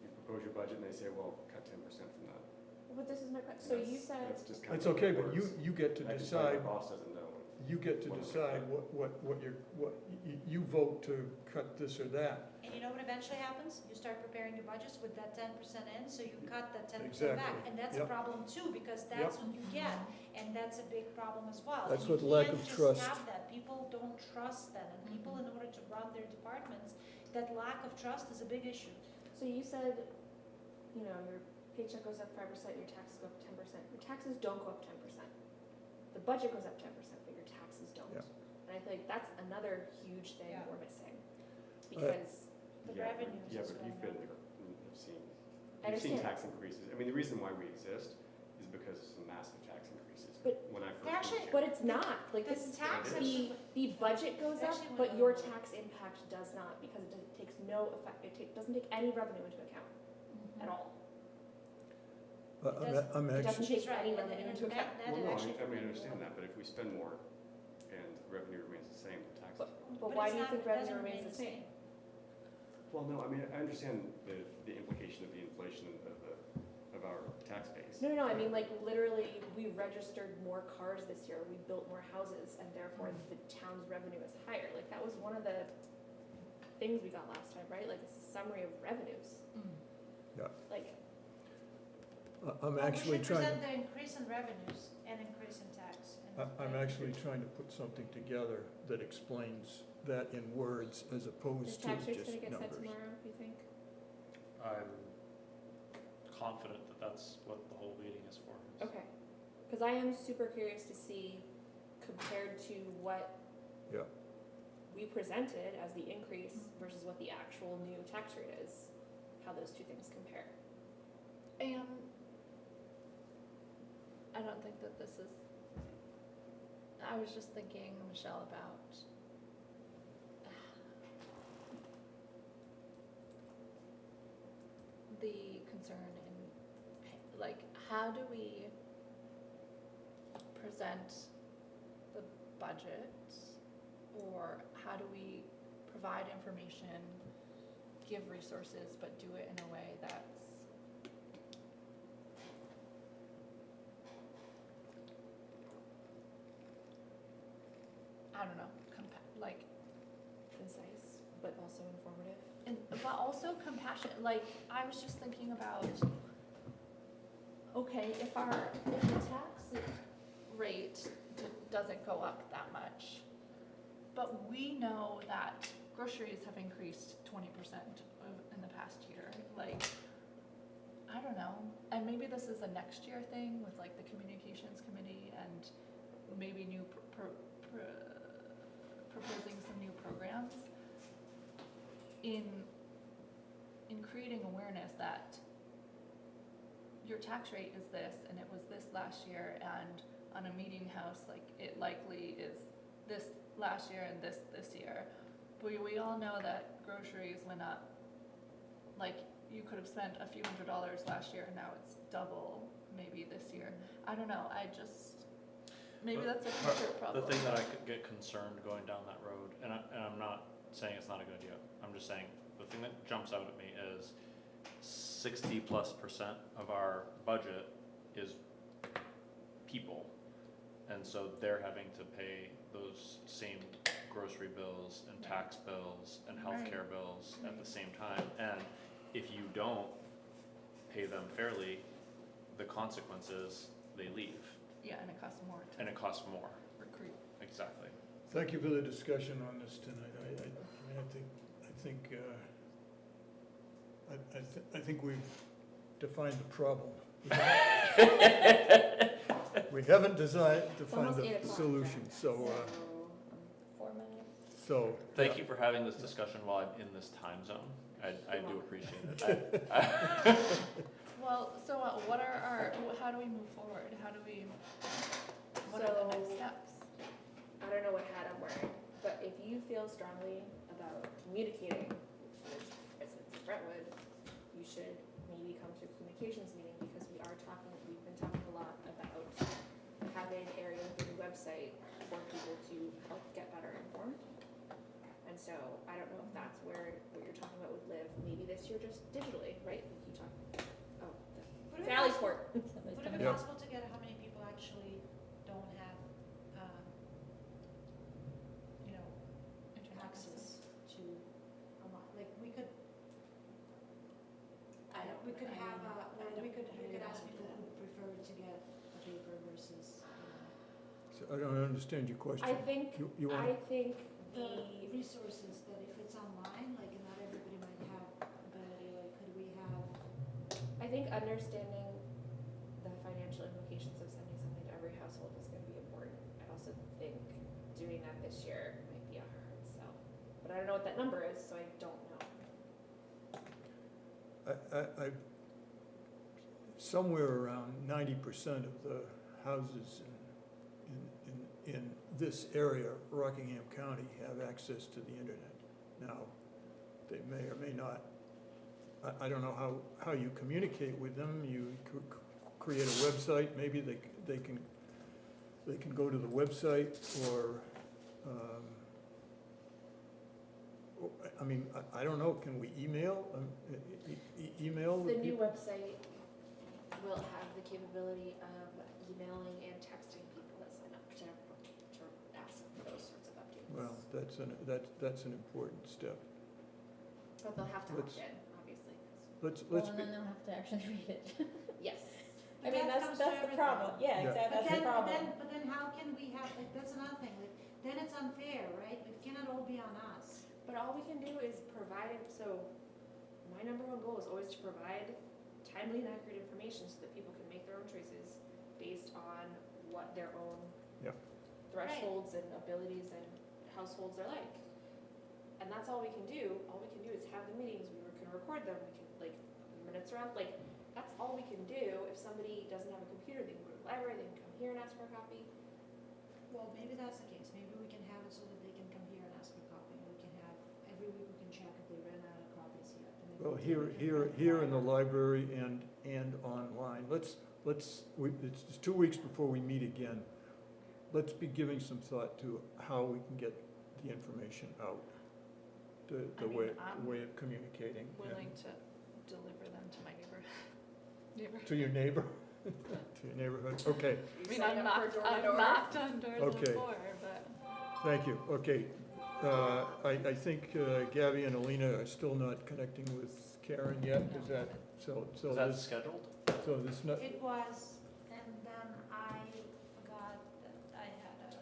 you propose your budget and they say, well, cut 10% from that. But this is my question. So And you that's- said, That's just kind of it's how it okay, but works. you get to I can tell decide, my boss doesn't know. you get to what I'm decide gonna what you vote to cut this or that. And you know what eventually happens? You start preparing your budgets with that 10% in, so you cut that 10% Exactly. back. And that's a Yep. problem too, because that's when you get, and that's a big problem as well. That's And you what lack can't of just trust. have that. People don't trust that, and people, in order to run their departments, that lack of trust is a big issue. so you said, you know, your paycheck goes up 5%, your taxes go up 10%. Your taxes don't go up 10%. The budget goes up 10%, but your taxes don't. Yeah. And I feel like that's another huge thing Yeah. we're missing. Because, The Yeah, but- revenues Yeah, is but going you've been up. there, and you've seen I understand. tax increases. I mean, the reason why we exist is because of some massive tax increases. But- When I first Actually- moved but here. it's not, like The this is, tax It actually, the budget goes up, Actually, but when your you- tax impact does not, because it takes no effect, doesn't take any revenue into account at all. I'm It doesn't she's take right, any and revenue into net, account. net Well, it no, actually. I understand that, but if we spend more and revenue remains the same, the taxes. But why it's do you not- think it revenue doesn't remains remain the same? Well, no, I mean, I understand the implication of the inflation of our tax base. No, I mean, like, literally, we registered more cars this year, we built more houses, and therefore the town's revenue is higher. Like, that was one of the things we got last time, right? Like, it's a summary of revenues. Yeah. Like, I'm actually We should trying, present the increase in revenues and increase in tax. I'm actually trying to put something together that explains that in words as is opposed to tax rates just gonna get set numbers. tomorrow, do you think? I'm confident that that's what the whole meeting is for. is- Okay, because I am super curious to see, compared to what Yeah. we presented as the increase versus what the actual new tax rate is, how those two things compare. And I don't think that this is, I was just thinking, Michelle, about the concern in, like, how do we present the budget? Or how do we provide information, give resources, but do it in a way that's I don't know, like, Concise, but also informative. and, but also compassionate, like, I was just thinking about, okay, if the tax rate doesn't go up that much, but we know that groceries have increased 20% in the past year, like, I don't know, and maybe this is a next year thing with like the communications committee and maybe new proposing some new programs in creating awareness that your tax rate is this and it was this last year, and on a meeting house, like, it likely is this last year and this year. But we all know that groceries went up, like, you could have spent a few $100s last year and now it's double maybe this year. I don't know, I just, maybe But that's a future problem. The thing that I could get concerned going down that road, and I'm not saying it's not a good idea, I'm just saying, the thing that jumps out at me is 60+% of our budget is people. And so they're having to pay those same grocery bills and tax bills and healthcare bills at the same time. And if you don't pay them fairly, the consequences, they leave, Yeah, and it costs more to and it costs more. recruit. Exactly. Thank you for the discussion on this tonight. I think we've defined the problem. We haven't defined almost the 8 o'clock, solution, so, 4 minutes. so. Thank you for having this discussion while I'm in this time zone. I do appreciate it. Well, so what are how do we move forward? What are the next So- steps? I don't know what hat I'm wearing, but if you feel strongly about communicating with residents of Brentwood, you should maybe come to a communications meeting, because we've been talking a lot about having an area within the website for people to help get better informed. And so I don't know if that's where what you're talking about would live, maybe this year just digitally, right? Like you talk, Would it be Sally's possible- Court. Somebody's Would it coming. be Yeah. possible to get how many people actually don't have, you know, Internet access to online, like, we could, I don't. we could I have, mean, or I we don't could really know ask how to do people that. who prefer to get a paper versus, So I don't understand your question. I think, You want, I think the the, resources that if it's online, like, not everybody might have ability, like, could we have, I think understanding the financial implications of sending something to every household is gonna be important. I also think doing that this year might be a hard sell, but I don't know what that number is, so I don't know. somewhere around 90% of the houses in this area, Rockingham County, have access to the internet. Now, they may or may not. I don't know how you communicate with them. You create a website, maybe they can go to the website, or, I mean, I don't know, can we email? Email The the new people? website will have the capability of emailing and texting people that sign up to ask for those sorts of updates. Well, that's an important step. But they'll have to let's- opt in, obviously, 'cause- Let's Well, be, and then they'll have to actually read it. yes. I mean, That that's comes to the everything. problem, yeah, Yeah. exactly, but that's then, the problem. but then how can we have, like, that's another thing, like, then it's unfair, right? It cannot all be on us. But all we can do is provide, so my number one goal is always to provide timely and accurate information so that people can make their own choices based on what their own Yep. thresholds and abilities and households are like. And that's all we can do. All we can do is have the meetings, we can record them, we can, like, minutes around, like, that's all we can do. If somebody doesn't have a computer, they can go to the library, they can come here and ask for a copy. Well, maybe that's the case, maybe we can have it so that they can come here and ask for a copy, we can have, every week we can check if they ran out of copies yet. and maybe well, we can here in the library. library and online. It's 2 weeks before we meet again. Let's be giving some thought to how we can get the information out, the I mean, way, I'm way of communicating. and- willing to deliver them to my neighbor. To your neighbor, to your neighborhood, okay, I mean, Sign I've up for knocked, door to I've door. knocked on doors Okay. before, but. thank you, okay. I think Gabby and Alina are still not connecting with Karen yet, is that, so Is that this, scheduled? so this not, It was, and then I forgot that I had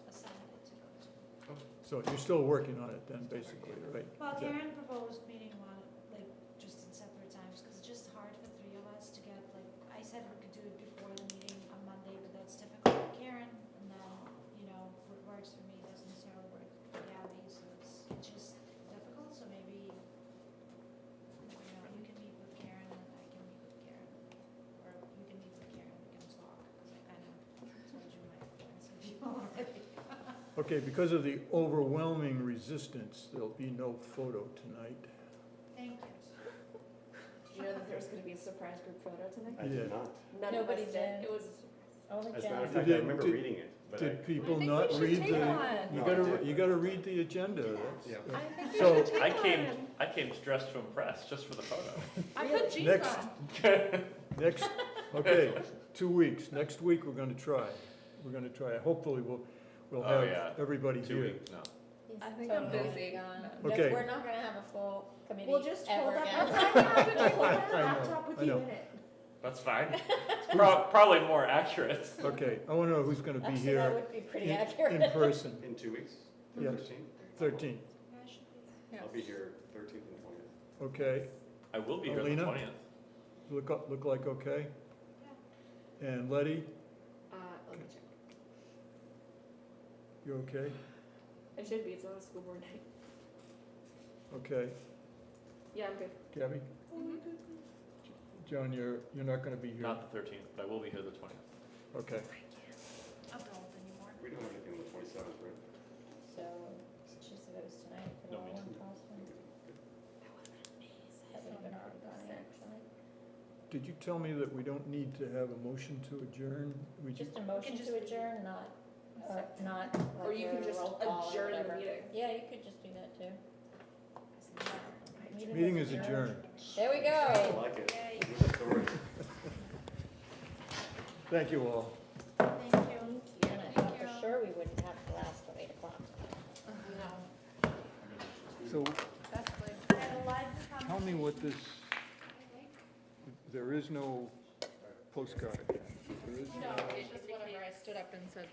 a Saturday to go to. so you're still working on it then, basically, right? Well, Is that- Karen proposed meeting one, like, just in separate times, because it's just hard for three of us to get, like, I said we could do it before the meeting on Monday, but that's difficult for Karen, and then, you know, what works for me doesn't necessarily work for Gabby, so it's just difficult, so maybe, you know, you can meet with Karen and I can meet with Karen, or you can meet with Karen, we can talk, because I kind of told you my points of view already. Okay, because of the overwhelming resistance, there'll be no photo tonight. Thank you. Did you know that there was gonna be a surprise group photo tonight? I Yeah. did not. None of us Nobody did. did. It was, Only As a matter Jen. of fact, I Did- remember did- reading it, but Did people think not we should read take the, one. you No, I gotta, did. you gotta read the agenda, that's. Yeah. I think we So- should take I came, one. I came dressed to impress, just for the photo. I put jeans Next. on. Next, okay, 2 weeks, next week we're gonna try, hopefully we'll Oh, have yeah. everybody 2 here. weeks, no. He's I think I'm totally busy. gone. No. No, Okay. We're not gonna have a full committee we'll just hold ever up again. our I know, laptop with I you know. in it. That's fine. Probably more accurate. Okay, I wanna know who's gonna be Actually, that here would be pretty in accurate. person, In 2 weeks? Yes. 13? 13, I should be. I'll be here 13th and 20th. okay, I will be here the Alina? 20th. look like okay? And Letty, Let me check. you okay? It should be, it's on the school board night. Okay, Yeah, I'm good. Gabby? John, you're not gonna be here, Not the 13th, but I will be here the 20th. okay, I'm not old anymore. We don't have anything on the 27th, right? So, she said it was tonight, for No all one meeting. possible. That would've been pretty funny, actually. did you tell me that we don't need to have a motion to adjourn? We Just ju- a motion just to leave it. adjourn, not, not Or like you a can just roll call or adjourn the whatever. meeting. Yeah, you could just do that too. Meeting is adjourned. There we I go. like it. Yay. Good story. Thank you all. Thank you. And I thought for sure we wouldn't have to last till 8 o'clock. No. So That's like. And a live tell me what this, there is no postcard. There is No, it's just whatever I stood up and said